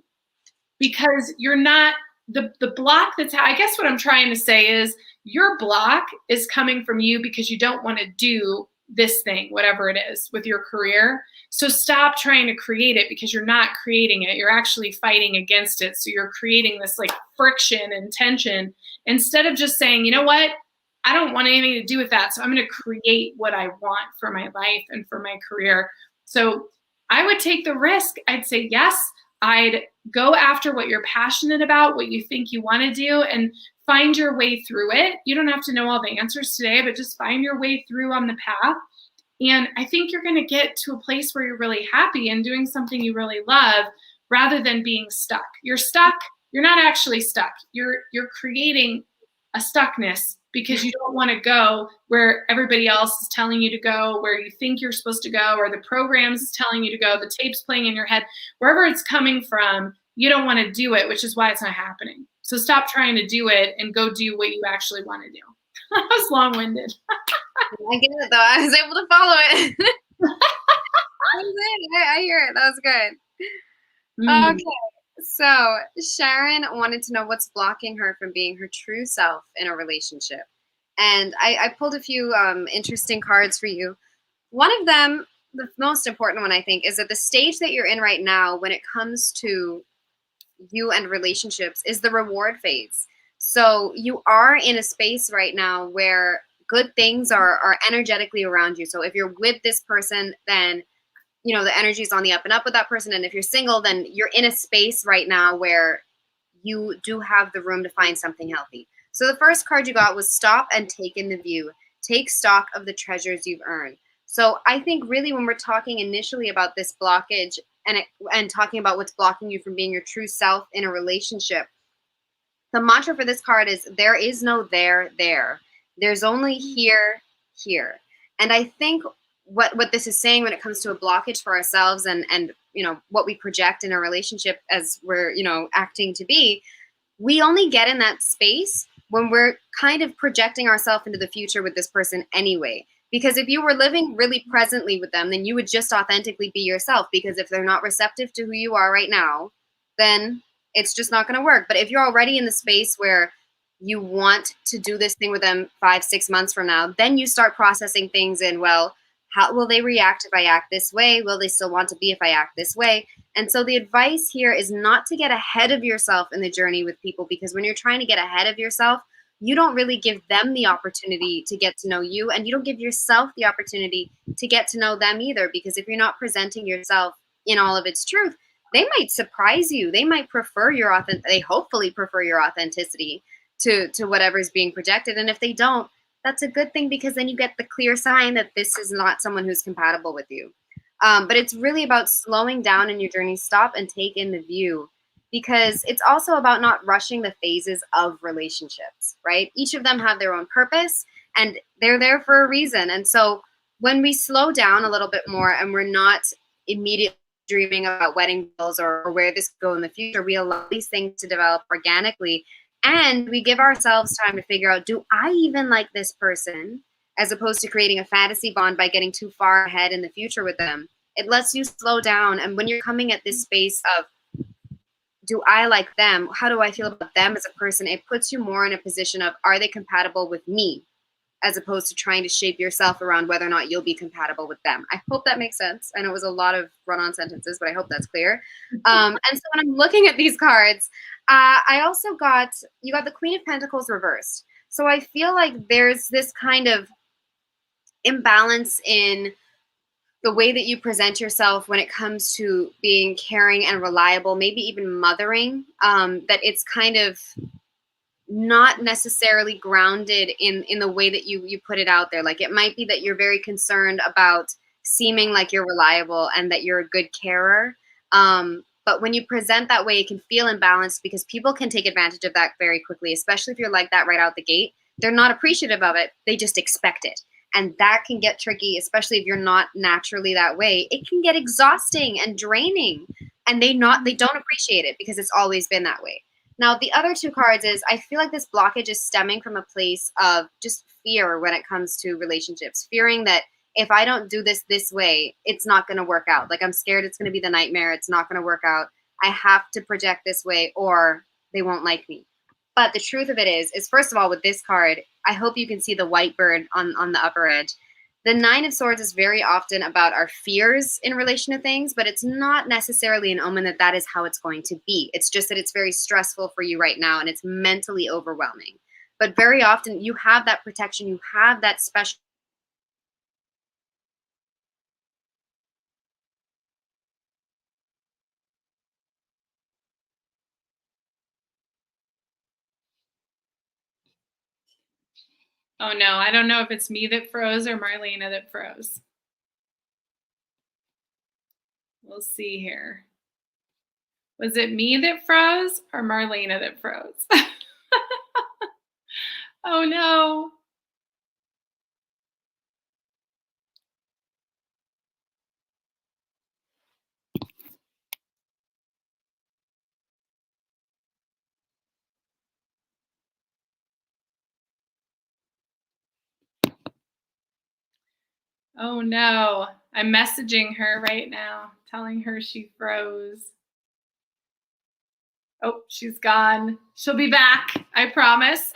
because you're not the block that's, I guess what I'm trying to say is, your block is coming from you because you don't want to do this thing, whatever it is, with your career. So stop trying to create it, because you're not creating it. You're actually fighting against it. So you're creating this like friction and tension, instead of just saying, you know what? I don't want anything to do with that. So I'm going to create what I want for my life and for my career. So I would take the risk. I'd say, yes, I'd go after what you're passionate about, what you think you want to do, and find your way through it. You don't have to know all the answers today, but just find your way through on the path. And I think you're going to get to a place where you're really happy and doing something you really love, rather than being stuck. You're stuck. You're not actually stuck. You're creating a stuckness because you don't want to go where everybody else is telling you to go, where you think you're supposed to go, or the programs is telling you to go, the tape's playing in your head, wherever it's coming from, you don't want to do it, which is why it's not happening. So stop trying to do it and go do what you actually want to do. That was long-winded. I get it though. I was able to follow it. I hear it. That was good. Okay. So Sharon wanted to know what's blocking her from being her true self in a relationship. And I pulled a few interesting cards for you. One of them, the most important one, I think, is that the stage that you're in right now when it comes to you and relationships is the reward phase. So you are in a space right now where good things are energetically around you. So if you're with this person, then you know the energy is on the up and up with that person. And if you're single, then you're in a space right now where you do have the room to find something healthy. So the first card you got was stop and take in the view. Take stock of the treasures you've earned. So I think really when we're talking initially about this blockage and talking about what's blocking you from being your true self in a relationship, the mantra for this card is there is no there. There's only here. And I think what this is saying when it comes to a blockage for ourselves and what we project in a relationship as we're acting to be, we only get in that space when we're kind of projecting ourselves into the future with this person anyway. Because if you were living really presently with them, then you would just authentically be yourself. Because if they're not receptive to who you are right now, then it's just not going to work. But if you're already in the space where you want to do this thing with them 5-6 months from now, then you start processing things in, well, how will they react if I act this way? Will they still want to be if I act this way? And so the advice here is not to get ahead of yourself in the journey with people, because when you're trying to get ahead of yourself, you don't really give them the opportunity to get to know you, and you don't give yourself the opportunity to get to know them either, because if you're not presenting yourself in all of its truth, they might surprise you. They might prefer they hopefully prefer your authenticity to whatever's being projected. And if they don't, that's a good thing, because then you get the clear sign that this is not someone who's compatible with you. But it's really about slowing down in your journey. Stop and take in the view, because it's also about not rushing the phases of relationships, right? Each of them have their own purpose, and they're there for a reason. And so when we slow down a little bit more and we're not immediately dreaming about wedding bills or where this will go in the future, we allow these things to develop organically. And we give ourselves time to figure out, do I even like this person? As opposed to creating a fantasy bond by getting too far ahead in the future with them. It lets you slow down. And when you're coming at this space of, do I like them? How do I feel about them as a person? It puts you more in a position of, are they compatible with me? As opposed to trying to shape yourself around whether or not you'll be compatible with them. I hope that makes sense. I know it was a lot of run-on sentences, but I hope that's clear. And so when I'm looking at these cards, I also you got the Queen of Pentacles reversed. So I feel like there's this kind of imbalance in the way that you present yourself when it comes to being caring and reliable, maybe even mothering, that it's kind of not necessarily grounded in the way that you put it out there. Like, it might be that you're very concerned about seeming like you're reliable and that you're a good carer. But when you present that way, it can feel imbalanced, because people can take advantage of that very quickly, especially if you're like that right out the gate. They're not appreciative of it. They just expect it. And that can get tricky, especially if you're not naturally that way. It can get exhausting and draining, and they don't appreciate it because it's always been that way. Now, the other two cards is, I feel like this blockage is stemming from a place of just fear when it comes to relationships, fearing that if I don't do this way, it's not going to work out. Like, I'm scared it's going to be the nightmare. It's not going to work out. I have to project this way or they won't like me. But the truth of it is first of all, with this card, I hope you can see the white bird on the upper edge. The Nine of Swords is very often about our fears in relation to things, but it's not necessarily an omen that that is how it's going to be. It's just that it's very stressful for you right now and it's mentally overwhelming. But very often you have that protection, you have that special. Oh no, I don't know if it's me that froze or Marlena that froze. We'll see here. Was it me that froze or Marlena that froze? Oh no. Oh no. I'm messaging her right now, telling her she froze. Oh, she's gone. She'll be back, I promise.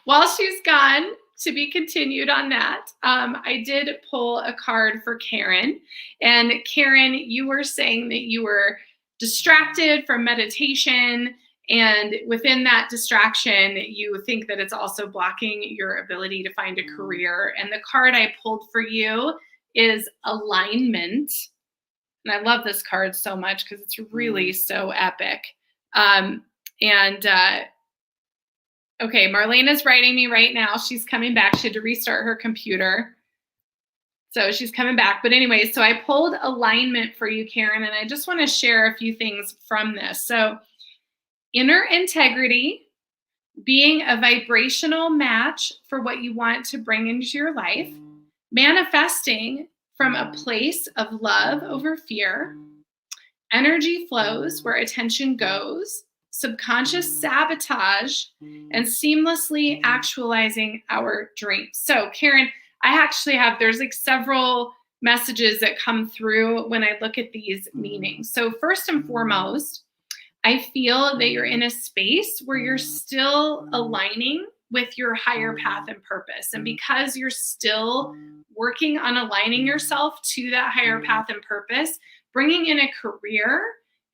While she's gone, to be continued on that, I did pull a card for Karen. And Karen, you were saying that you were distracted from meditation. And within that distraction, you think that it's also blocking your ability to find a career. And the card I pulled for you is alignment. And I love this card so much because it's really so epic. Okay, Marlena's writing me right now. She's coming back. She had to restart her computer. So she's coming back. But anyway, so I pulled alignment for you, Karen, and I just want to share a few things from this. So inner integrity, being a vibrational match for what you want to bring into your life, Manifesting from a place of love over fear. Energy flows where attention goes. Subconscious sabotage, and seamlessly actualizing our dreams. So, Karen, I actually have, there's like several messages that come through when I look at these meanings. So, first and foremost, I feel that you're in a space where you're still aligning with your higher path and purpose. And because you're still working on aligning yourself to that higher path and purpose, bringing in a career,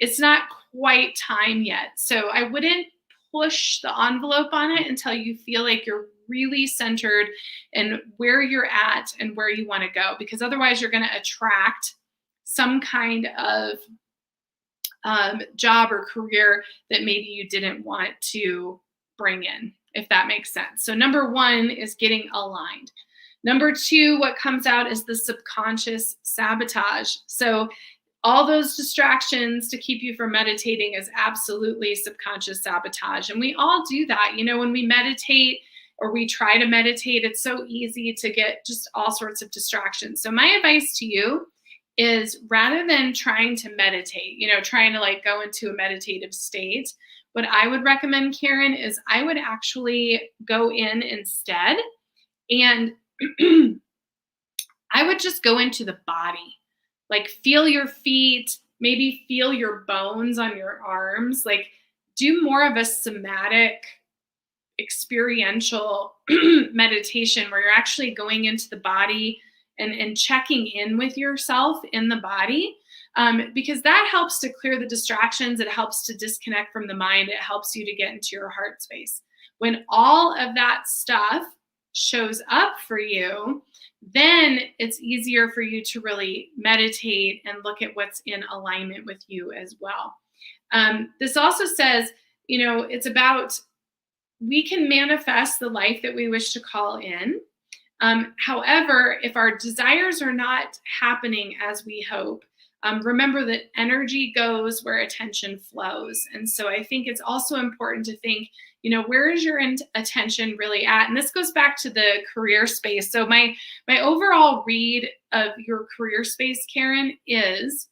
it's not quite time yet. So I wouldn't push the envelope on it until you feel like you're really centered in where you're at and where you want to go, because otherwise you're going to attract some kind of job or career that maybe you didn't want to bring in, if that makes sense. So number one is getting aligned. Number two, what comes out is the subconscious sabotage. So all those distractions to keep you from meditating is absolutely subconscious sabotage. And we all do that. You know, when we meditate or we try to meditate, it's so easy to get just all sorts of distractions. So my advice to you is, rather than trying to meditate, you know, trying to like go into a meditative state, what I would recommend, Karen, is I would actually go in instead and I would just go into the body. Like, feel your feet, maybe feel your bones on your arms, like do more of a somatic, experiential meditation where you're actually going into the body and checking in with yourself in the body, because that helps to clear the distractions. It helps to disconnect from the mind. It helps you to get into your heart space. When all of that stuff shows up for you, then it's easier for you to really meditate and look at what's in alignment with you as well. This also says, you know, it's about, we can manifest the life that we wish to call in. However, if our desires are not happening as we hope, remember that energy goes where attention flows. And so I think it's also important to think, you know, where is your attention really at? And this goes back to the career space. So my overall read of your career space, Karen, is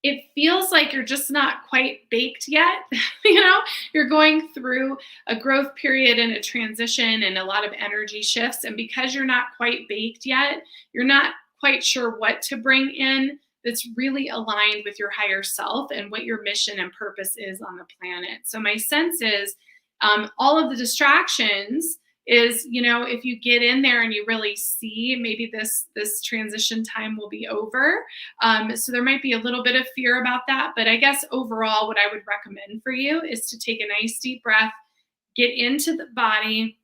it feels like you're just not quite baked yet. You know, you're going through a growth period and a transition and a lot of energy shifts. And because you're not quite baked yet, you're not quite sure what to bring in that's really aligned with your higher self and what your mission and purpose is on the planet. So my sense is all of the distractions is, you know, if you get in there and you really see maybe this transition time will be over. So there might be a little bit of fear about that. But I guess overall, what I would recommend for you is to take a nice deep breath, get into the body,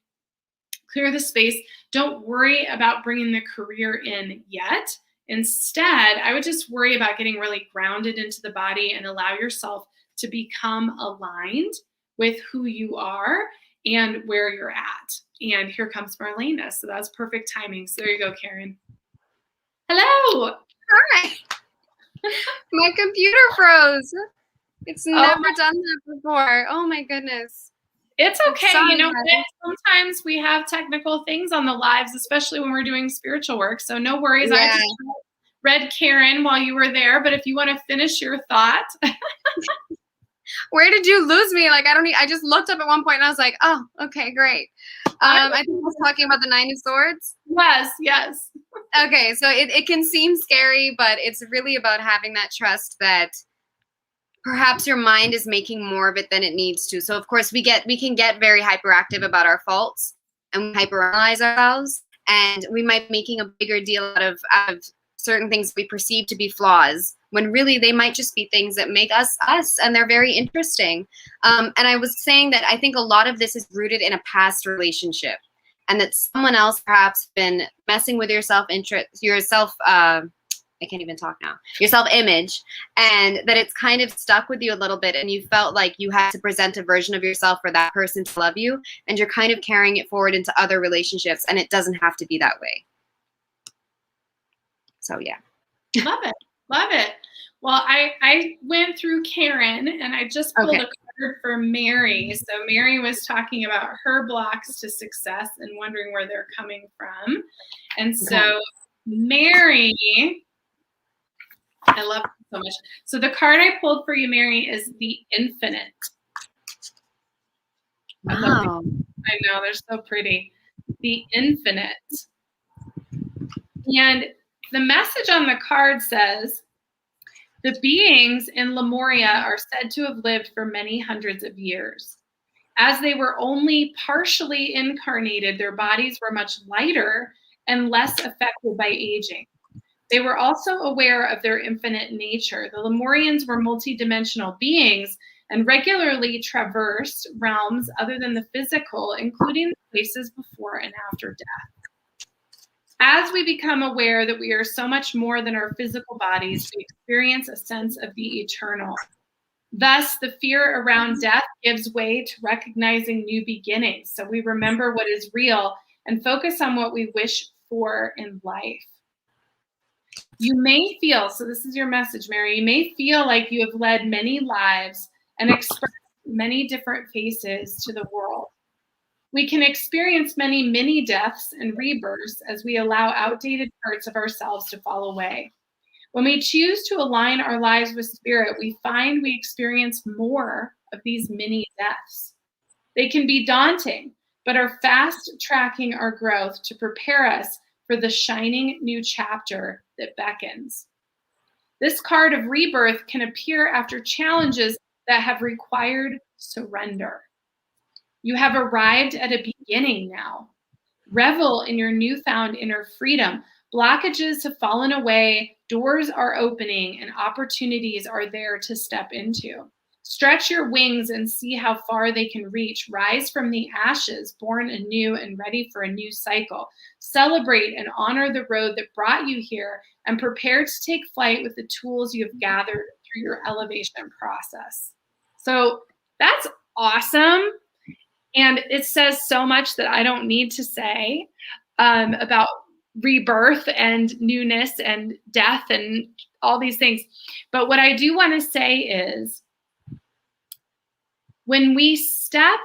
clear the space. Don't worry about bringing the career in yet. Instead, I would just worry about getting really grounded into the body and allow yourself to become aligned with who you are and where you're at. And here comes Marlena. So that's perfect timing. So there you go, Karen. Hello. Hi. My computer froze. It's never done that before. Oh my goodness. It's okay. You know, sometimes we have technical things on the lives, especially when we're doing spiritual work. So no worries. Yeah. I just read Karen while you were there. But if you want to finish your thought. Where did you lose me? Like, I just looked up at one point and I was like, oh, okay, great. I think I was talking about the Nine of Swords. Yes. Okay, so it can seem scary, but it's really about having that trust that perhaps your mind is making more of it than it needs to. So of course we can get very hyperactive about our faults and we hyperanalyze ourselves, and we might be making a bigger deal out of certain things we perceive to be flaws, when really they might just be things that make us us, and they're very interesting. And I was saying that I think a lot of this is rooted in a past relationship, and that someone else perhaps been messing with your your self-image, and that it's kind of stuck with you a little bit, and you felt like you had to present a version of yourself for that person to love you, and you're kind of carrying it forward into other relationships, and it doesn't have to be that way. So yeah. Love it. Well, I went through Karen and I just pulled a card card for Mary. So Mary was talking about her blocks to success and wondering where they're coming from. And so Mary, I love it so much. So the card I pulled for you, Mary, is the Infinite. Wow. I know, they're so pretty. The Infinite. And the message on the card says, the beings in Lemuria are said to have lived for many hundreds of years. As they were only partially incarnated, their bodies were much lighter and less affected by aging. They were also aware of their infinite nature. The Lemurians were multidimensional beings and regularly traversed realms other than the physical, including places before and after death. As we become aware that we are so much more than our physical bodies, we experience a sense of the eternal. Thus, the fear around death gives way to recognizing new beginnings. So we remember what is real and focus on what we wish for in life. You may feel, so this is your message, Mary, you may feel like you have led many lives and expressed many different faces to the world. We can experience many mini deaths and rebirths as we allow outdated parts of ourselves to fall away. When we choose to align our lives with spirit, we find we experience more of these mini deaths. They can be daunting, but are fast tracking our growth to prepare us for the shining new chapter that beckons. This card of rebirth can appear after challenges that have required surrender. You have arrived at a beginning now. Revel in your newfound inner freedom. Blockages have fallen away, doors are opening, and opportunities are there to step into. Stretch your wings and see how far they can reach. Rise from the ashes, born anew and ready for a new cycle. Celebrate and honor the road that brought you here and prepare to take flight with the tools you have gathered through your elevation process. So that's awesome. And it says so much that I don't need to say about rebirth and newness and death and all these things. But what I do want to say is when we step,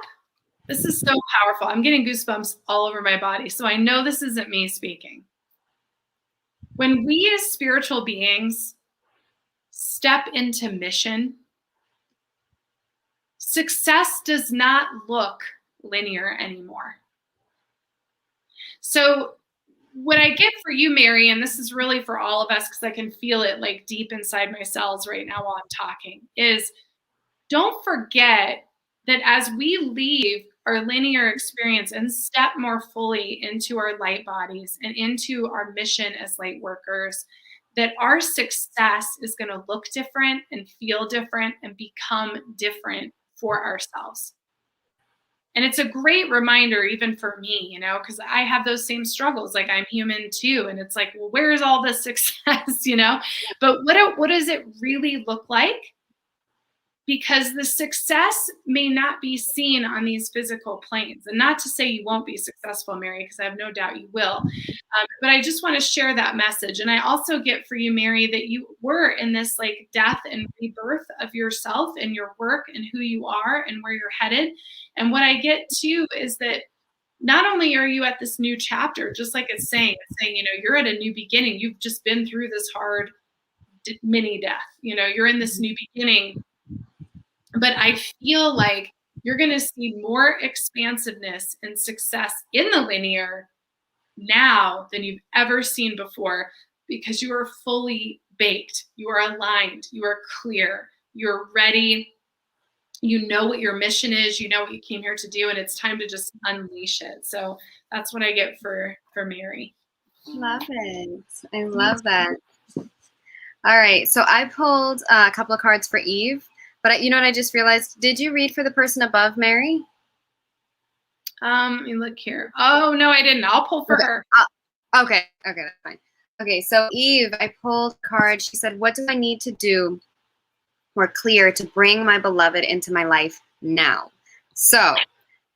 this is so powerful. I'm getting goosebumps all over my body. So I know this isn't me speaking. When we as spiritual beings step into mission, success does not look linear anymore. So what I get for you, Mary, and this is really for all of us because I can feel it like deep inside my cells right now while I'm talking, is don't forget that as we leave our linear experience and step more fully into our light bodies and into our mission as light workers, that our success is going to look different and feel different and become different for ourselves. And it's a great reminder, even for me, you know, because I have those same struggles. Like I'm human too. And it's like, well, where's all the success, you know? But what does it really look like? Because the success may not be seen on these physical planes. And not to say you won't be successful, Mary, because I have no doubt you will. But I just want to share that message. And I also get for you, Mary, that you were in this like death and rebirth of yourself and your work and who you are and where you're headed. And what I get too is that not only are you at this new chapter, just like it's saying, you know, you're at a new beginning. You've just been through this hard mini death. You know, you're in this new beginning. But I feel like you're going to see more expansiveness and success in the linear now than you've ever seen before because you are fully baked. You are aligned. You are clear. You're ready. You know what your mission is. You know what you came here to do, and it's time to just unleash it. So that's what I get for Mary. Love it. I love that. All right. So I pulled a couple of cards for Eve. But you know what I just realized? Did you read for the person above Mary? Let me look here. Oh, no, I didn't. I'll pull for her. Okay, that's fine. Okay, so Eve, I pulled a card. She said, what do I need to do more clear to bring my beloved into my life now? So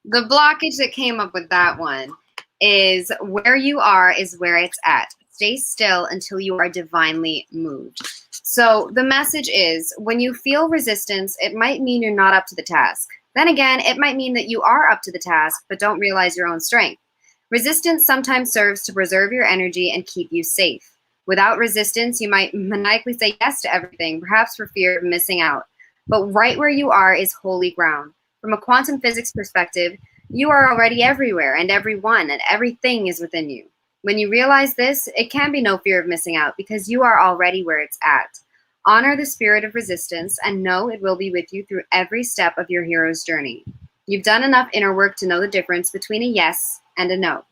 the blockage that came up with that one is where you are is where it's at. Stay still until you are divinely moved. So the message is, when you feel resistance, it might mean you're not up to the task. Then again, it might mean that you are up to the task, but don't realize your own strength. Resistance sometimes serves to preserve your energy and keep you safe. Without resistance, you might maniacally say yes to everything, perhaps for fear of missing out. But right where you are is holy ground. From a quantum physics perspective, you are already everywhere, and everyone and everything is within you. When you realize this, it can be no fear of missing out because you are already where it's at. Honor the spirit of resistance and know it will be with you through every step of your hero's journey. You've done enough inner work to know the difference between a yes and a no.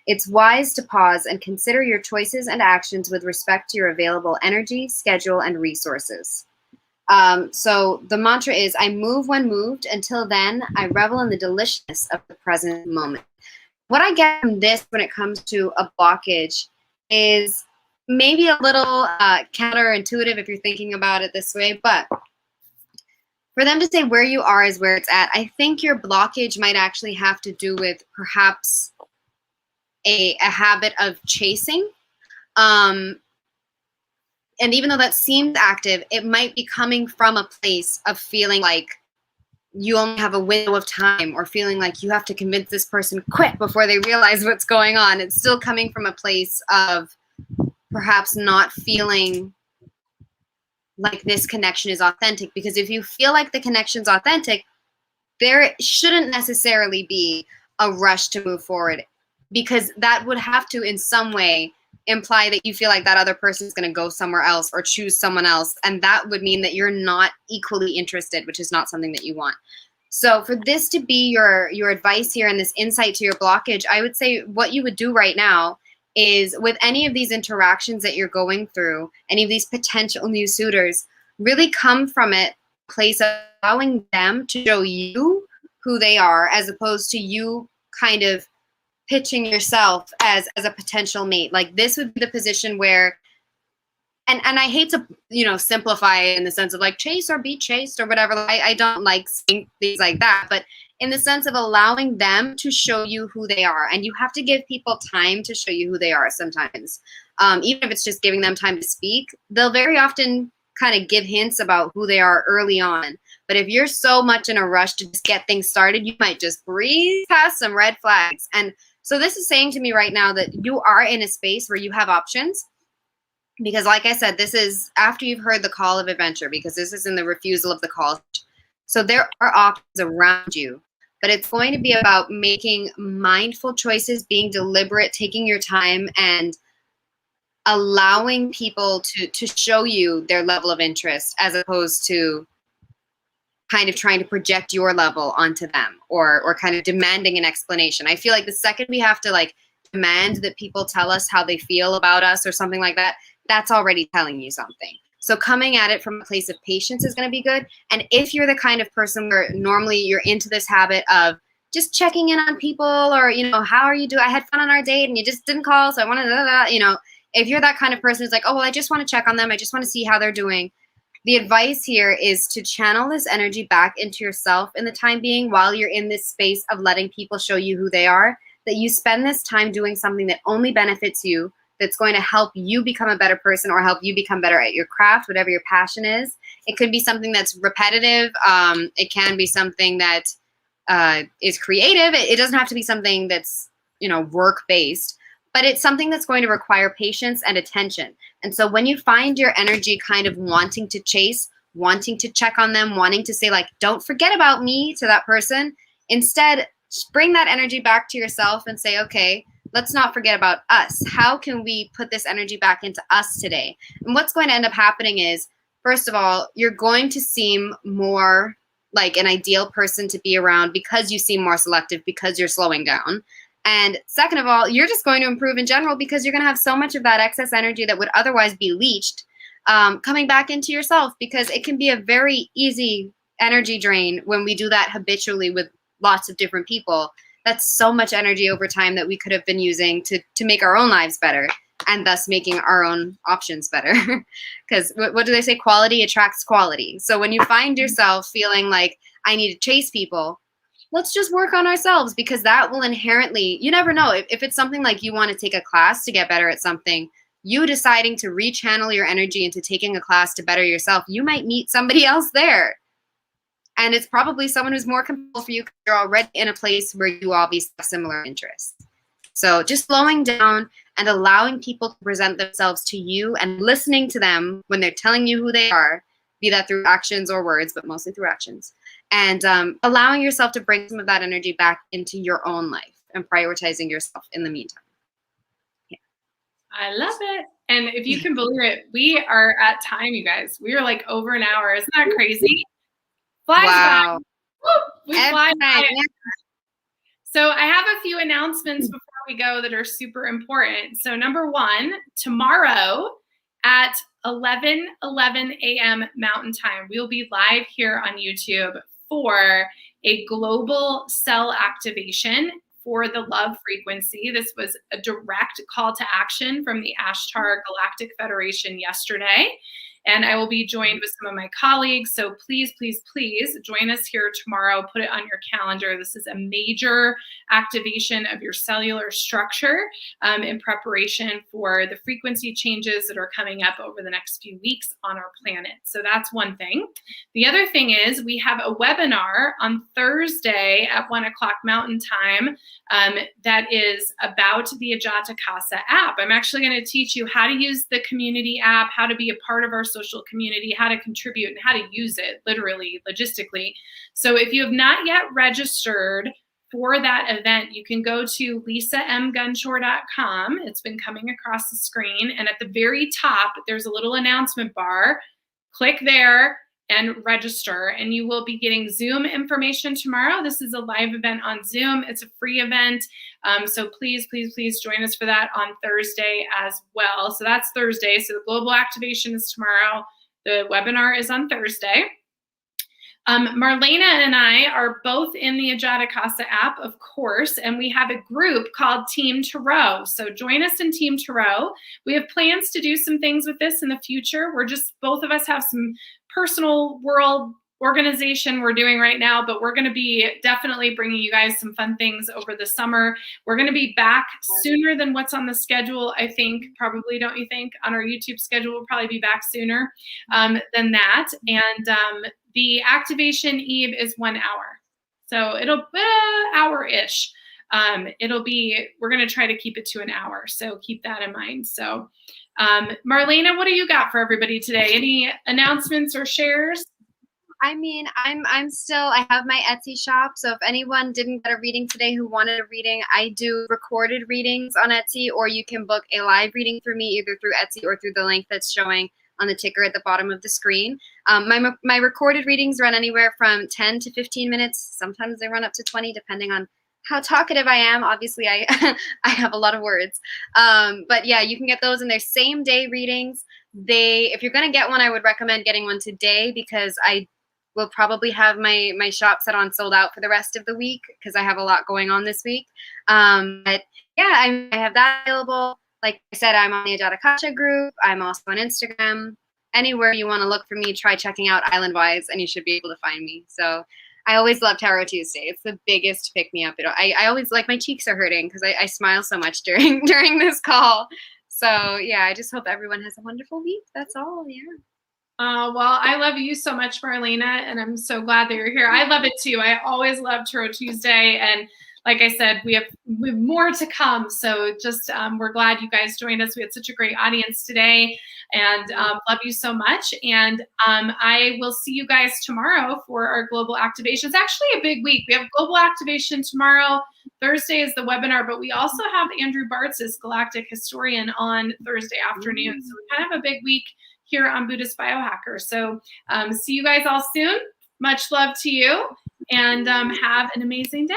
It's wise to pause and consider your choices and actions with respect to your available energy, schedule, and resources. So the mantra is, I move when moved. Until then, I revel in the deliciousness of the present moment. What I get from this when it comes to a blockage is maybe a little counterintuitive if you're thinking about it this way, but for them to say where you are is where it's at, I think your blockage might actually have to do with perhaps a habit of chasing. And even though that seems active, it might be coming from a place of feeling like you only have a window of time, or feeling like you have to convince this person quick before they realize what's going on. It's still coming from a place of perhaps not feeling like this connection is authentic. Because if you feel like the connection's authentic, there shouldn't necessarily be a rush to move forward, because that would have to in some way imply that you feel like that other person is going to go somewhere else or choose someone else. And that would mean that you're not equally interested, which is not something that you want. So for this to be your advice here and this insight to your blockage, I would say what you would do right now is, with any of these interactions that you're going through, any of these potential new suitors, really come from it a place of allowing them to show you who they are, as opposed to you kind of pitching yourself as a potential mate. Like, this would be the position where, and I hate to, simplify it in the sense of like chase or be chased or whatever. I don't like saying things like that, but in the sense of allowing them to show you who they are. And you have to give people time to show you who they are sometimes. Even if it's just giving them time to speak, they'll very often kind of give hints about who they are early on. But if you're so much in a rush to just get things started, you might just breeze past some red flags. And so this is saying to me right now that you are in a space where you have options. Because like I said, this is after you've heard the call of adventure, because this is in the refusal of the call. So there are options around you, but it's going to be about making mindful choices, being deliberate, taking your time, and allowing people to show you their level of interest, as opposed to kind of trying to project your level onto them, or kind of demanding an explanation. I feel like the second we have to like demand that people tell us how they feel about us or something like that, that's already telling you something. So coming at it from a place of patience is going to be good. And if you're the kind of person where normally you're into this habit of just checking in on people, or, how are you doing? I had fun on our date and you just didn't call, so I wanted to, if you're that kind of person who's like, oh, well, I just want to check on them, I just want to see how they're doing. The advice here is to channel this energy back into yourself in the time being, while you're in this space of letting people show you who they are, that you spend this time doing something that only benefits you, that's going to help you become a better person, or help you become better at your craft, whatever your passion is. It could be something that's repetitive. It can be something that is creative. It doesn't have to be something that's, work-based, but it's something that's going to require patience and attention. And so when you find your energy kind of wanting to chase, wanting to check on them, wanting to say like, don't forget about me to that person, instead bring that energy back to yourself and say, okay, let's not forget about us. How can we put this energy back into us today? And what's going to end up happening is, first of all, you're going to seem more like an ideal person to be around, because you seem more selective, because you're slowing down. And second of all, you're just going to improve in general, because you're going to have so much of that excess energy that would otherwise be leached coming back into yourself, because it can be a very easy energy drain when we do that habitually with lots of different people. That's so much energy over time that we could have been using to make our own lives better, and thus making our own options better. Because what do they say? Quality attracts quality. So when you find yourself feeling like, I need to chase people, let's just work on ourselves, because that will inherently, you never know, if it's something like you want to take a class to get better at something, you deciding to rechannel your energy into taking a class to better yourself, you might meet somebody else there. And it's probably someone who's more compatible for you because you're already in a place where you obviously have similar interests. So just slowing down and allowing people to present themselves to you and listening to them when they're telling you who they are, be that through actions or words, but mostly through actions. And allowing yourself to bring some of that energy back into your own life and prioritizing yourself in the meantime. Yeah. I love it. And if you can believe it, we are at time, you guys. We are like over an hour. Isn't that crazy? Flies wow. by. Woo, we fly by. Yeah. So I have a few announcements before we go that are super important. So number one, tomorrow at 11:11 a.m. Mountain Time, we'll be live here on YouTube for a global cell activation for the love frequency. This was a direct call to action from the Ashtar Galactic Federation yesterday. And I will be joined with some of my colleagues. So please, please, please join us here tomorrow. Put it on your calendar. This is a major activation of your cellular structure in preparation for the frequency changes that are coming up over the next few weeks on our planet. So that's one thing. The other thing is we have a webinar on Thursday at 1 o'clock Mountain Time that is about the Ajatakasa app. I'm actually going to teach you how to use the community app, how to be a part of our social community, how to contribute, and how to use it literally, logistically. So if you have not yet registered for that event, you can go to lisamgunshore.com. It's been coming across the screen. And at the very top, there's a little announcement bar. Click there and register, and you will be getting Zoom information tomorrow. This is a live event on Zoom. It's a free event. So please, please, please join us for that on Thursday as well. So that's Thursday. So the global activation is tomorrow. The webinar is on Thursday. Marlena and I are both in the Ajatakasa app, of course, and we have a group called Team Tarot. So join us in Team Tarot. We have plans to do some things with this in the future. Both of us have some personal world organization we're doing right now, but we're going to be definitely bringing you guys some fun things over the summer. We're going to be back sooner than what's on the schedule, I think, probably, don't you think? On our YouTube schedule, we'll probably be back sooner than that. And the activation eve is 1 hour. So it'll hour-ish. We're going to try to keep it to an hour. So keep that in mind. So Marlena, what do you got for everybody today? Any announcements or shares? I mean, I have my Etsy shop. So if anyone didn't get a reading today who wanted a reading, I do recorded readings on Etsy, or you can book a live reading through me, either through Etsy or through the link that's showing on the ticker at the bottom of the screen. My recorded readings run anywhere from 10 to 15 minutes. Sometimes they run up to 20, depending on how talkative I am. Obviously, I have a lot of words. But yeah, you can get those, and they're same day readings. If you're going to get one, I would recommend getting one today, because I will probably have my shop set on sold out for the rest of the week, because I have a lot going on this week. But yeah, I have that available. Like I said, I'm on the Ajatakasha group. I'm also on Instagram. Anywhere you want to look for me, try checking out Islandwise, and you should be able to find me. So I always love Tarot Tuesday. It's the biggest pick-me-up. I always, like, my cheeks are hurting because I smile so much during this call. So yeah, I just hope everyone has a wonderful week. That's all. Yeah. Well, I love you so much, Marlena, and I'm so glad that you're here. I love it too. I always love Tarot Tuesday, and like I said, we have more to come. So just we're glad you guys joined us. We had such a great audience today, and love you so much. And I will see you guys tomorrow for our global activation. It's actually a big week. We have global activation tomorrow. Thursday is the webinar, but we also have Andrew Bartz's Galactic Historian on Thursday afternoon. So we kind of have a big week here on Buddhist Biohacker. So see you guys all soon. Much love to you, and have an amazing day.